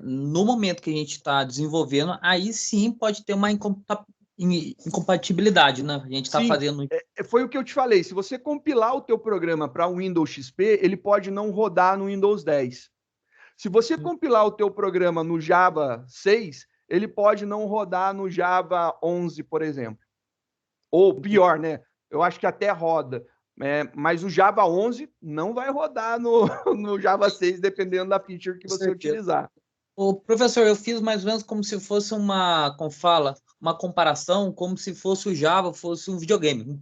no momento que a gente está desenvolvendo, aí sim pode ter uma incompatibilidade, né? A gente está fazendo... Foi o que eu te falei. Se você compilar o teu programa para o Windows XP, ele pode não rodar no Windows 10. Se você compilar o teu programa no Java 6, ele pode não rodar no Java 11, por exemplo. Ou pior, né? Eu acho que até roda. Mas o Java 11 não vai rodar no Java 6, dependendo da feature que você utilizar. O professor, eu fiz mais ou menos como se fosse uma comparação, como se fosse o Java, fosse um videogame, um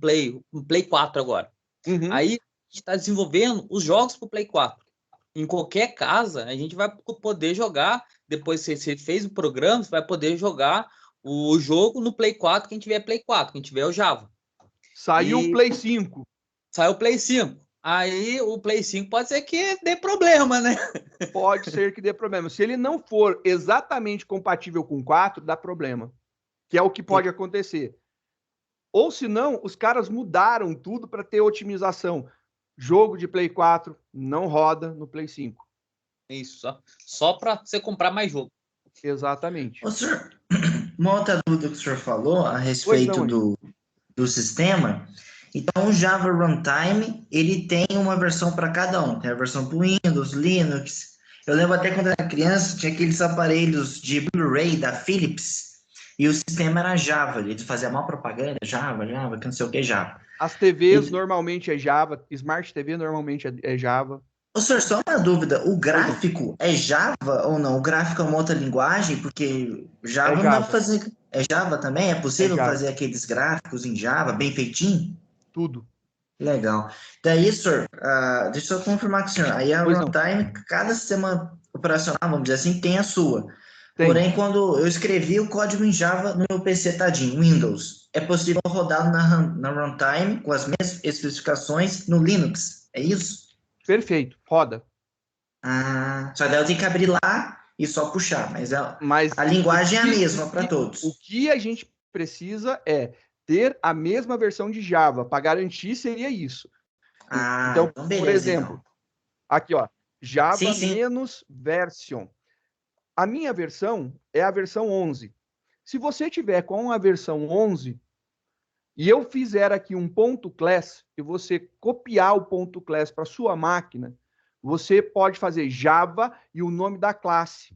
Play 4 agora. Uhum. Aí a gente está desenvolvendo os jogos para o Play 4. Em qualquer casa, a gente vai poder jogar, depois que você fez o programa, você vai poder jogar o jogo no Play 4, quem tiver Play 4, quem tiver o Java. Saiu o Play 5. Saiu o Play 5. Aí o Play 5 pode ser que dê problema, né? Pode ser que dê problema. Se ele não for exatamente compatível com 4, dá problema. Que é o que pode acontecer. Ou se não, os caras mudaram tudo para ter otimização. Jogo de Play 4 não roda no Play 5. Isso, só para você comprar mais jogo. Exatamente. Ô, senhor, uma outra dúvida que o senhor falou a respeito do sistema. Então, o Java Runtime, ele tem uma versão para cada um. Tem a versão para o Windows, Linux. Eu lembro até quando era criança, tinha aqueles aparelhos de Blu-ray da Philips, e o sistema era Java. Eles faziam mal propaganda, Java, que não sei o que, Java. As TVs normalmente é Java, Smart TV normalmente é Java. Ô, senhor, só uma dúvida. O gráfico é Java ou não? O gráfico é uma outra linguagem? Porque Java não dá para fazer... É Java também? É possível fazer aqueles gráficos em Java, bem feitinho? Tudo. Legal. Daí, senhor, deixa eu confirmar com o senhor. Aí a runtime, cada sistema operacional, vamos dizer assim, tem a sua. Tem. Porém, quando eu escrevi o código em Java no meu PC tadinho, Windows, é possível rodar na runtime com as mesmas especificações no Linux. É isso? Perfeito. Roda. Só daí eu tenho que abrir lá e só puxar. Mas a linguagem é a mesma para todos. O que a gente precisa é ter a mesma versão de Java. Para garantir, seria isso. Então beleza, por exemplo, aqui, ó, Java menos version. A minha versão é a versão 11. Se você tiver com a versão 11 e eu fizer aqui um .class e você copiar o .class para sua máquina, você pode fazer Java e o nome da classe.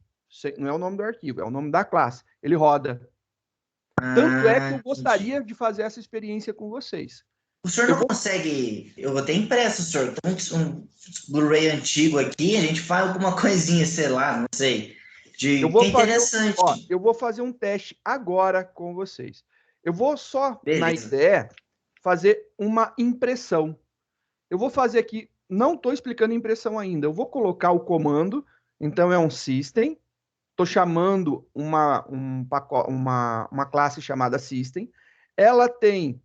Não é o nome do arquivo, é o nome da classe. Ele roda. Tanto é que eu gostaria de fazer essa experiência com vocês. O senhor não consegue... Eu vou ter impresso, senhor. Tem um Blu-ray antigo aqui, a gente faz alguma coisinha, sei lá, não sei. Que interessante. Eu vou fazer um teste agora com vocês. Eu vou só, na ideia, fazer uma impressão. Eu vou fazer aqui... Não estou explicando impressão ainda. Eu vou colocar o comando. Então, é um system. Estou chamando uma classe chamada system. Ela tem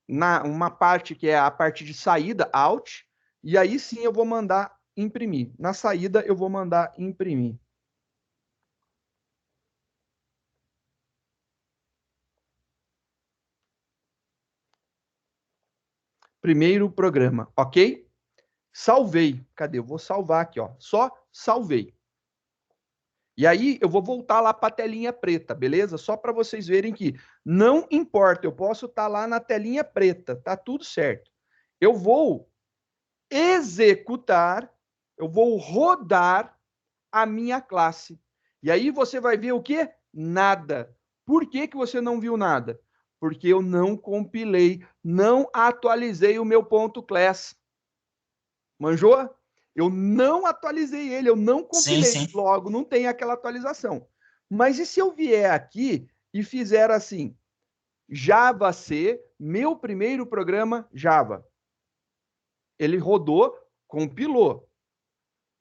uma parte que é a parte de saída, out, e aí sim eu vou mandar imprimir. Na saída eu vou mandar imprimir. Primeiro programa, ok? Salvei. Cadê? Eu vou salvar aqui, ó. Só salvei. E aí eu vou voltar lá para a telinha preta, beleza? Só para vocês verem que não importa, eu posso estar lá na telinha preta, tá tudo certo. Eu vou executar, eu vou rodar a minha classe. E aí você vai ver o quê? Nada. Por que que você não viu nada? Porque eu não compilei, não atualizei o meu .class. Manjou? Eu não atualizei ele, eu não compilei, Sim. logo não tem aquela atualização. Mas e se eu vier aqui e fizer assim, Java C, meu primeiro programa Java. Ele rodou, compilou.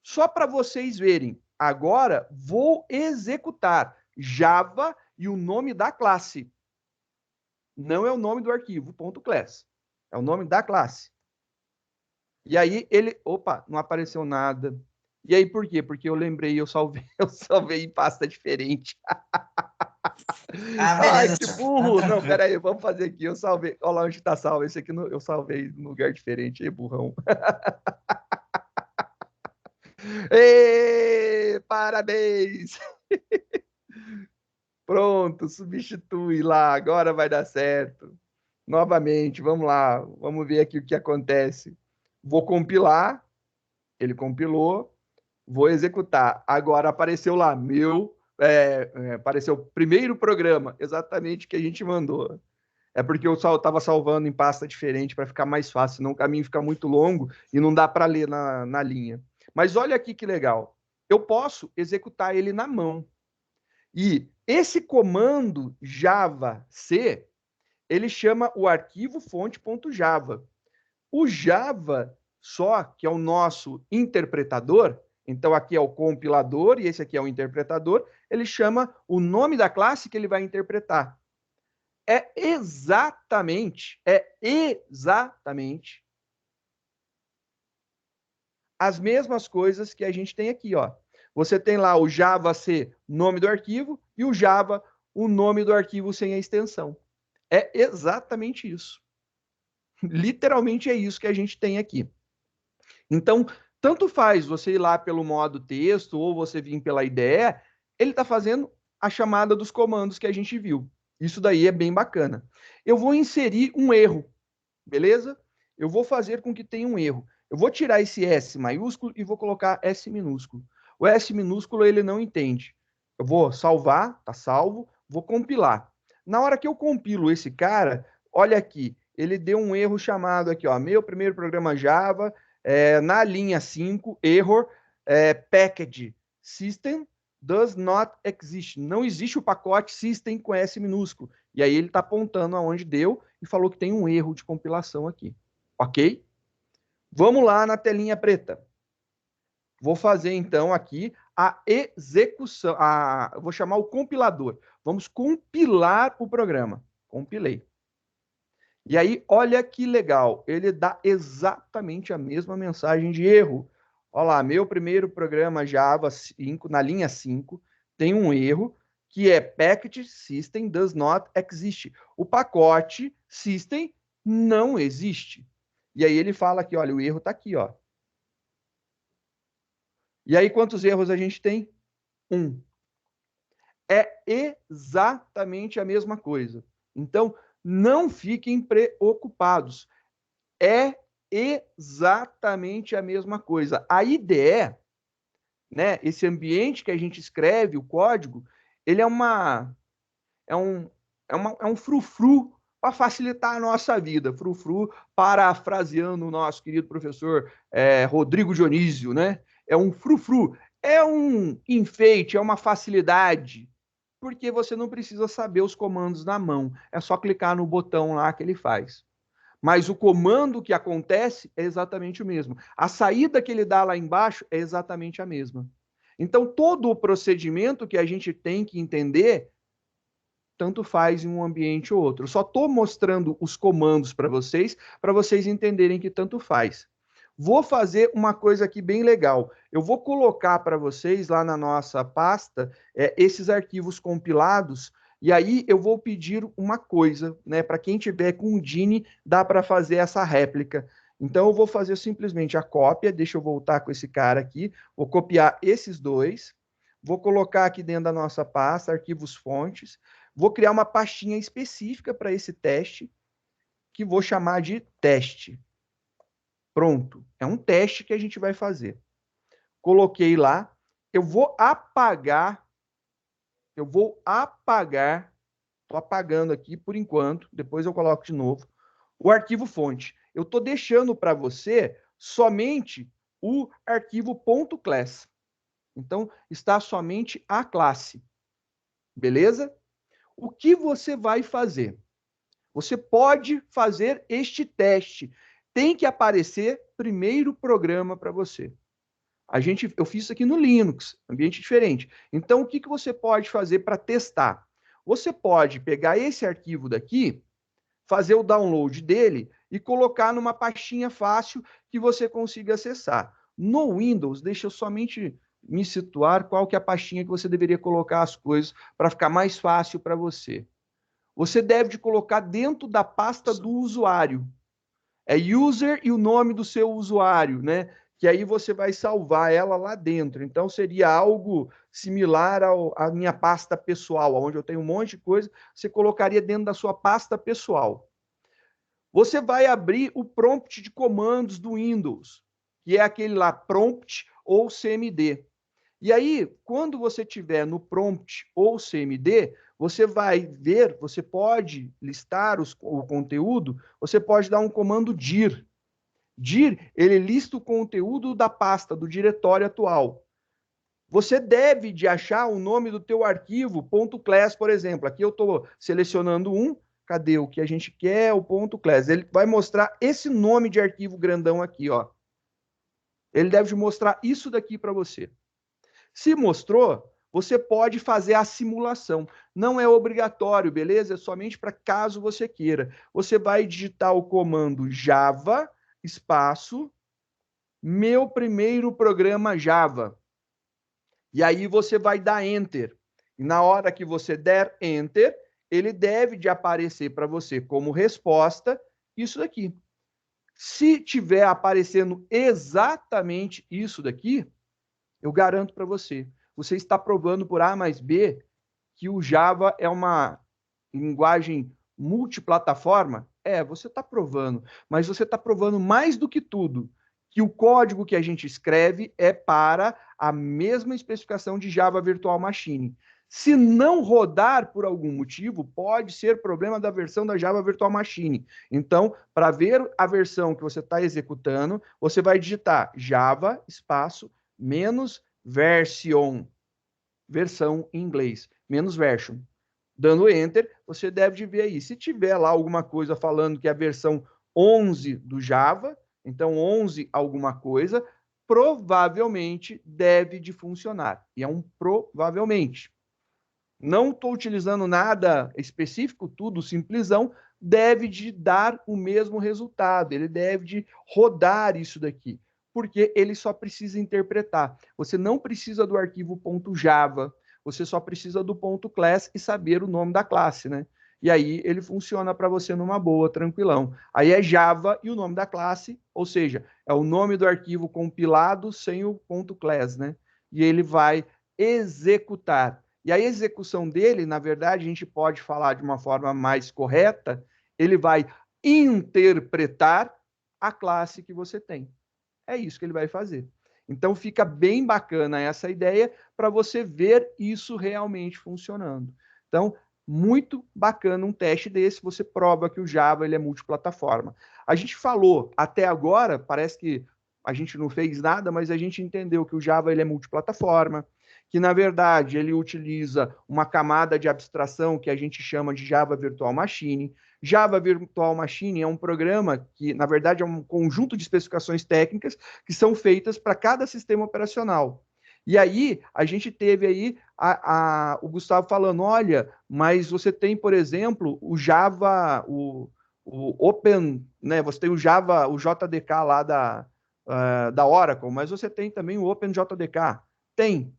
Só para vocês verem, agora vou executar Java e o nome da classe. Não é o nome do arquivo, .class. É o nome da classe. E aí ele, opa, não apareceu nada. E aí por quê? Porque eu lembrei, eu salvei em pasta diferente. Ah, Ai, beleza, que senhor. burro! Tá Não, tranquilo. peraí, vamos fazer aqui. Eu salvei. Olha lá onde está salvo. Esse aqui eu salvei num lugar diferente. Ei, burrão. Ei, parabéns! Pronto, substitui lá. Agora vai dar certo. Novamente, vamos lá. Vamos ver aqui o que acontece. Vou compilar. Ele compilou. Vou executar. Agora apareceu lá, apareceu o primeiro programa, exatamente o que a gente mandou. É porque eu estava salvando em pasta diferente para ficar mais fácil, senão o caminho fica muito longo e não dá para ler na linha. Mas olha aqui que legal. Eu posso executar ele na mão. E esse comando Java C, ele chama o arquivo fonte.java. O Java só, que é o nosso interpretador, então aqui é o compilador e esse aqui é o interpretador, ele chama o nome da classe que ele vai interpretar. É exatamente as mesmas coisas que a gente tem aqui, ó. Você tem lá o Java C, nome do arquivo, e o Java, o nome do arquivo sem a extensão. É exatamente isso. Literalmente é isso que a gente tem aqui. Então, tanto faz você ir lá pelo modo texto ou você vir pela IDE, ele está fazendo a chamada dos comandos que a gente viu. Isso daí é bem bacana. Eu vou inserir um erro, beleza? Eu vou fazer com que tenha um erro. Eu vou tirar esse S maiúsculo e vou colocar S minúsculo. O S minúsculo ele não entende. Eu vou salvar, tá salvo, vou compilar. Na hora que eu compilo esse cara, olha aqui, ele deu um erro chamado aqui, ó, meu primeiro programa Java, na linha 5, error, package system does not exist. Não existe o pacote system com S minúsculo. E aí ele está apontando aonde deu e falou que tem um erro de compilação aqui. Ok? Vamos lá na telinha preta. Vou fazer então aqui a execução. Eu vou chamar o compilador. Vamos compilar o programa. Compilei. E aí, olha que legal. Ele dá exatamente a mesma mensagem de erro. Olha lá, meu primeiro programa Java 5, na linha 5, tem um erro que é package system does not exist. O pacote system não existe. E aí ele fala aqui, olha, o erro está aqui, ó. E aí quantos erros a gente tem? 1. É exatamente a mesma coisa. Então, não fiquem preocupados. É exatamente a mesma coisa. A IDE, né, esse ambiente que a gente escreve, o código, ele é um frufru para facilitar a nossa vida. Frufru, parafraseando o nosso querido professor Rodrigo Dionísio, né? É um frufru, é um enfeite, é uma facilidade, porque você não precisa saber os comandos na mão, é só clicar no botão lá que ele faz. Mas o comando que acontece é exatamente o mesmo. A saída que ele dá lá embaixo é exatamente a mesma. Então, todo o procedimento que a gente tem que entender, tanto faz em um ambiente ou outro. Eu só estou mostrando os comandos para vocês entenderem que tanto faz. Vou fazer uma coisa aqui bem legal. Eu vou colocar para vocês lá na nossa pasta esses arquivos compilados. E aí eu vou pedir uma coisa, né? Para quem tiver com o Dini, dá para fazer essa réplica. Então eu vou fazer simplesmente a cópia. Deixa eu voltar com esse cara aqui. Vou copiar esses dois. Vou colocar aqui dentro da nossa pasta, arquivos fontes. Vou criar uma pastinha específica para esse teste, que vou chamar de teste. Pronto. É um teste que a gente vai fazer. Coloquei lá. Eu vou apagar. Estou apagando aqui por enquanto. Depois eu coloco de novo. O arquivo fonte. Eu estou deixando para você somente o arquivo .class. Então, está somente a classe. Beleza? O que você vai fazer? Você pode fazer este teste. Tem que aparecer primeiro o programa para você. Eu fiz isso aqui no Linux, ambiente diferente. Então, o que você pode fazer para testar? Você pode pegar esse arquivo daqui, fazer o download dele e colocar numa pastinha fácil que você consiga acessar. No Windows, deixa eu somente me situar qual que é a pastinha que você deveria colocar as coisas para ficar mais fácil para você. Você deve de colocar dentro da pasta do usuário. É user e o nome do seu usuário, né? Que aí você vai salvar ela lá dentro. Então, seria algo similar à minha pasta pessoal, onde eu tenho um monte de coisa, você colocaria dentro da sua pasta pessoal. Você vai abrir o prompt de comandos do Windows, que é aquele lá, prompt ou CMD. E aí, quando você tiver no prompt ou CMD, você vai ver, você pode listar o conteúdo, você pode dar um comando dir. Dir, ele lista o conteúdo da pasta, do diretório atual. Você deve de achar o nome do teu arquivo, .class, por exemplo. Aqui eu estou selecionando um, cadê o que a gente quer, o .class. Ele vai mostrar esse nome de arquivo grandão aqui, ó. Ele deve mostrar isso daqui para você. Se mostrou, você pode fazer a simulação. Não é obrigatório, beleza? É somente para caso você queira. Você vai digitar o comando Java, espaço, meu primeiro programa Java. E aí você vai dar Enter. E na hora que você der Enter, ele deve de aparecer para você como resposta isso daqui. Se tiver aparecendo exatamente isso daqui, eu garanto para você, você está provando por A mais B que o Java é uma linguagem multiplataforma? Você está provando, mas você está provando mais do que tudo, que o código que a gente escreve é para a mesma especificação de Java Virtual Machine. Se não rodar por algum motivo, pode ser problema da versão da Java Virtual Machine. Então, para ver a versão que você está executando, você vai digitar Java, espaço, menos version, versão em inglês, menos version. Dando Enter, você deve de ver aí. Se tiver lá alguma coisa falando que é a versão 11 do Java, então 11 alguma coisa, provavelmente deve de funcionar. E é um provavelmente. Não estou utilizando nada específico, tudo simplesão, deve de dar o mesmo resultado. Ele deve de rodar isso daqui, porque ele só precisa interpretar. Você não precisa do arquivo .java, você só precisa do .class e saber o nome da classe, né? E aí ele funciona para você numa boa, tranquilão. Aí é Java e o nome da classe, ou seja, é o nome do arquivo compilado sem o .class, né? E ele vai executar. E a execução dele, na verdade, a gente pode falar de uma forma mais correta, ele vai interpretar a classe que você tem. É isso que ele vai fazer. Então fica bem bacana essa ideia para você ver isso realmente funcionando. Então, muito bacana um teste desse, você prova que o Java ele é multiplataforma. A gente falou até agora, parece que a gente não fez nada, mas a gente entendeu que o Java ele é multiplataforma, que na verdade ele utiliza uma camada de abstração que a gente chama de Java Virtual Machine. Java Virtual Machine é um programa que, na verdade, é um conjunto de especificações técnicas que são feitas para cada sistema operacional. E aí, a gente teve aí o Gustavo falando, olha, mas você tem, por exemplo, o Java, o Open, né? Você tem o Java, o JDK lá da Oracle, mas você tem também o OpenJDK. Tem.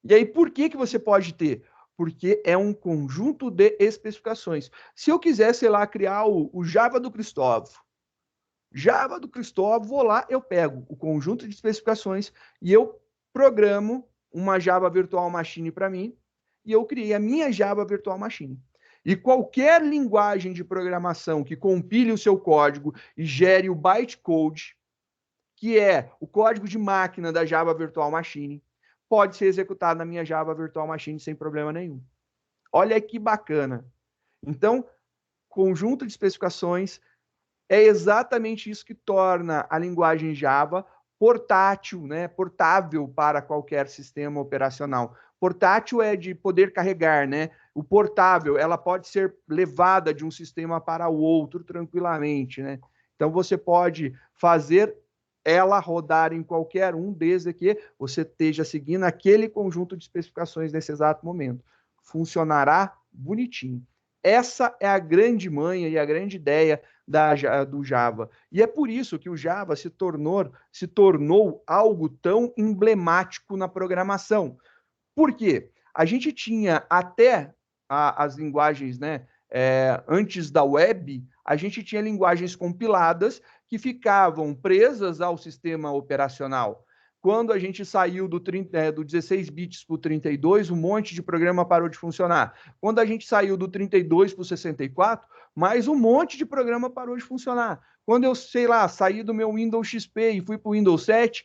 E aí, por que você pode ter? Porque é um conjunto de especificações. Se eu quiser, sei lá, criar o Java do Cristóvão, vou lá, eu pego o conjunto de especificações e eu programo uma Java Virtual Machine para mim e eu criei a minha Java Virtual Machine. E qualquer linguagem de programação que compile o seu código e gere o bytecode, que é o código de máquina da Java Virtual Machine, pode ser executado na minha Java Virtual Machine sem problema nenhum. Olha que bacana. Então, conjunto de especificações é exatamente isso que torna a linguagem Java portátil, né? Portável para qualquer sistema operacional. Portátil é de poder carregar, né? O portável, ela pode ser levada de um sistema para o outro tranquilamente, né? Então, você pode fazer ela rodar em qualquer um, desde que você esteja seguindo aquele conjunto de especificações nesse exato momento. Funcionará bonitinho. Essa é a grande manha e a grande ideia do Java. E é por isso que o Java se tornou algo tão emblemático na programação. Por quê? A gente tinha até as linguagens, né? Antes da web, a gente tinha linguagens compiladas que ficavam presas ao sistema operacional. Quando a gente saiu do 16 bits para o 32, um monte de programa parou de funcionar. Quando a gente saiu do 32 para o 64, mais um monte de programa parou de funcionar. Quando eu, saí do meu Windows XP e fui para o Windows 7,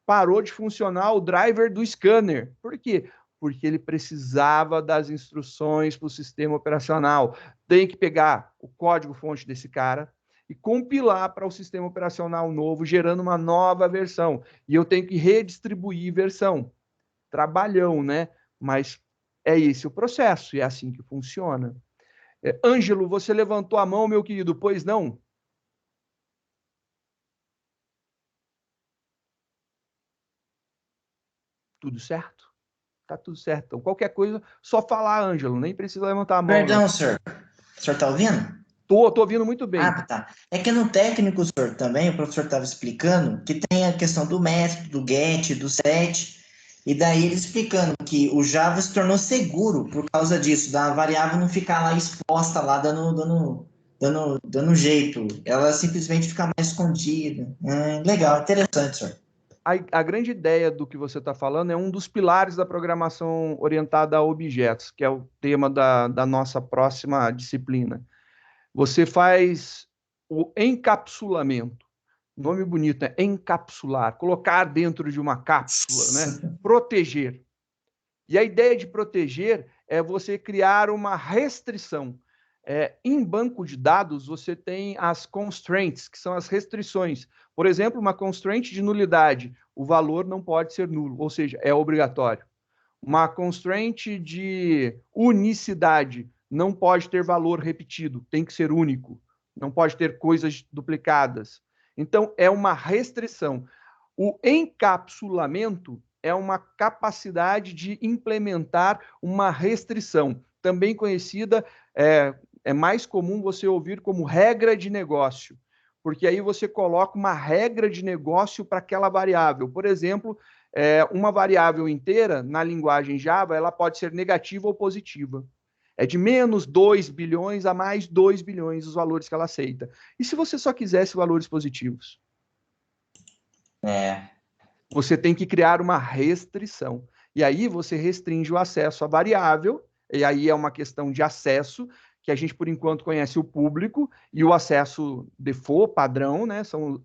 parou de funcionar o driver do scanner. Por quê? Porque ele precisava das instruções para o sistema operacional. Tem que pegar o código-fonte desse cara e compilar para o sistema operacional novo, gerando uma nova versão. E eu tenho que redistribuir versão. Trabalhão, né? Mas é esse o processo, e é assim que funciona. Ângelo, você levantou a mão, meu querido, pois não? Tudo certo? Tá tudo certo. Então, qualquer coisa, só falar, Ângelo, nem precisa levantar a mão. Perdão, não. Senhor. O senhor tá ouvindo? Tô ouvindo muito bem. Ah, tá. É que no técnico, senhor, também, o professor estava explicando que tem a questão do método, do get, do set, e daí ele explicando que o Java se tornou seguro por causa disso, da variável não ficar lá exposta, lá dando jeito. Ela simplesmente fica mais escondida. Legal, interessante, senhor. A grande ideia do que você está falando é um dos pilares da programação orientada a objetos, que é o tema da nossa próxima disciplina. Você faz o encapsulamento. Nome bonito, é encapsular, colocar dentro de uma cápsula, né? Proteger. E a ideia de proteger é você criar uma restrição. Em banco de dados, você tem as constraints, que são as restrições. Por exemplo, uma constraint de nulidade, o valor não pode ser nulo, ou seja, é obrigatório. Uma constraint de unicidade, não pode ter valor repetido, tem que ser único, não pode ter coisas duplicadas. Então, é uma restrição. O encapsulamento é uma capacidade de implementar uma restrição, também conhecida, é mais comum você ouvir como regra de negócio, porque aí você coloca uma regra de negócio para aquela variável. Por exemplo, uma variável inteira, na linguagem Java, ela pode ser negativa ou positiva. É de menos 2 bilhões a mais 2 bilhões os valores que ela aceita. E se você só quisesse valores positivos? Você tem que criar uma restrição. E aí você restringe o acesso à variável, e aí é uma questão de acesso, que a gente, por enquanto, conhece o público, e o acesso default, padrão, né? São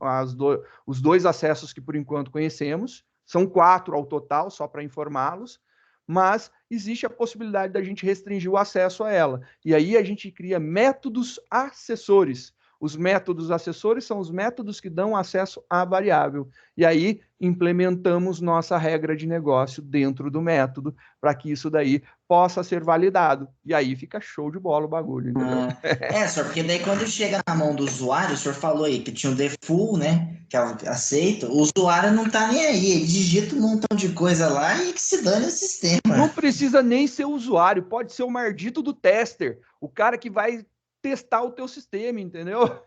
os dois acessos que, por enquanto, conhecemos. São 4 ao total, só para informá-los. Mas existe a possibilidade da gente restringir o acesso a ela. E aí a gente cria métodos acessores. Os métodos acessores são os métodos que dão acesso à variável. E aí implementamos nossa regra de negócio dentro do método para que isso daí possa ser validado. E aí fica show de bola o bagulho, entendeu? Senhor, porque daí quando chega na mão do usuário, o senhor falou aí que tinha o default, né, que aceita, o usuário não tá nem aí, ele digita um montão de coisa lá e que se dane o sistema. Não precisa nem ser usuário, pode ser o mardito do tester, o cara que vai testar o teu sistema, entendeu?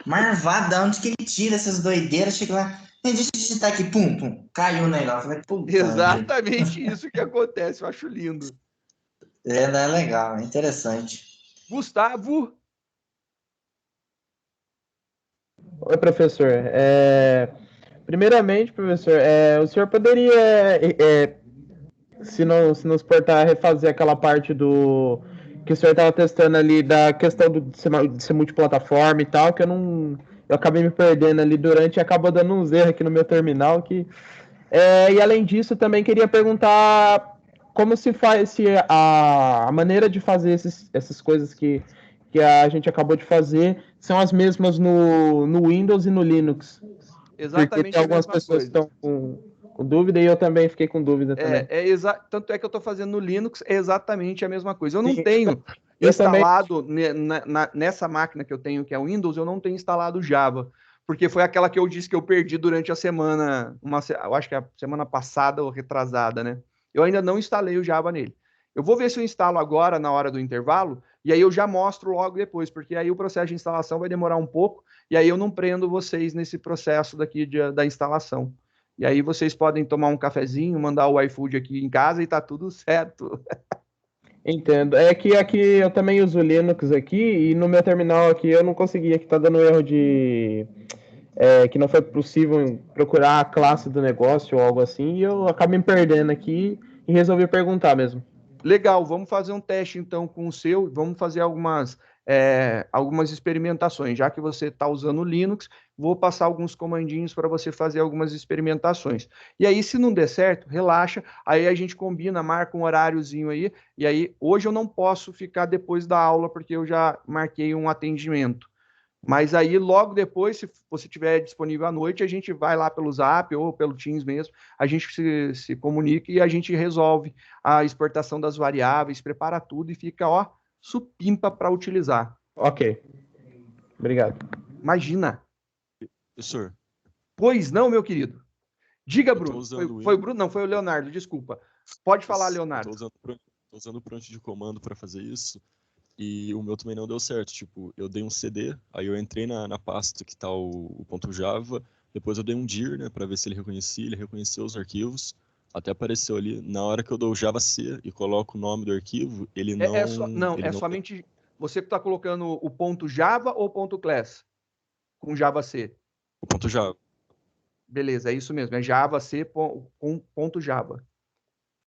Marvado, da onde que ele tira essas doideiras, chega lá, deixa eu digitar aqui, pum, caiu o negócio. Exatamente isso que acontece, eu acho lindo. É legal, é interessante. Gustavo? Oi, professor. Primeiramente, professor, o senhor poderia, se nos portar, refazer aquela parte do que o senhor estava testando ali, da questão de ser multiplataforma e tal, que eu acabei me perdendo ali durante e acabou dando uns erros aqui no meu terminal. E além disso, também queria perguntar como se faz, se a maneira de fazer essas coisas que a gente acabou de fazer são as mesmas no Windows e no Linux. Exatamente tem a algumas mesma pessoas que coisa. estão com dúvida e eu também fiquei com dúvida também. Tanto é que eu estou fazendo no Linux exatamente a mesma coisa. Eu não Sim, tenho eu também. instalado nessa máquina que eu tenho, que é o Windows, eu não tenho instalado Java, porque foi aquela que eu disse que eu perdi durante a semana, eu acho que é a semana passada ou retrasada, né? Eu ainda não instalei o Java nele. Eu vou ver se eu instalo agora na hora do intervalo, e aí eu já mostro logo depois, porque aí o processo de instalação vai demorar um pouco, e aí eu não prendo vocês nesse processo daqui da instalação. E aí vocês podem tomar um cafezinho, mandar o iFood aqui em casa e tá tudo certo. Entendo. É que aqui eu também uso Linux aqui e no meu terminal aqui eu não consegui, aqui tá dando erro de que não foi possível procurar a classe do negócio ou algo assim, e eu acabo me perdendo aqui e resolvi perguntar mesmo. Legal, vamos fazer um teste então com o seu, vamos fazer algumas experimentações. Já que você está usando o Linux, vou passar alguns comandinhos para você fazer algumas experimentações. E aí, se não der certo, relaxa, aí a gente combina, marca um horáriozinho aí, e aí hoje eu não posso ficar depois da aula, porque eu já marquei um atendimento. Mas aí, logo depois, se você tiver disponível à noite, a gente vai lá pelo Zap ou pelo Teams mesmo, a gente se comunica e a gente resolve a exportação das variáveis, prepara tudo e fica, ó, supimpa para utilizar. Ok. Obrigado. Imagina. Professor, Pois não, meu querido. Diga, eu tô Bruno. usando Foi o Bruno? Não, foi o Leonardo, desculpa. Pode falar, Leonardo. tô usando o prompt de comando para fazer isso. E o meu também não deu certo. Tipo, eu dei um CD, aí eu entrei na pasta que tá o .java, depois eu dei um dir, né, para ver se ele reconhecia, ele reconheceu os arquivos, até apareceu ali. Na hora que eu dou o Java C e coloco o nome do arquivo, ele não... somente você que está colocando o .java ou .class com Java C? O .java. Beleza, é isso mesmo, é Java C com .java.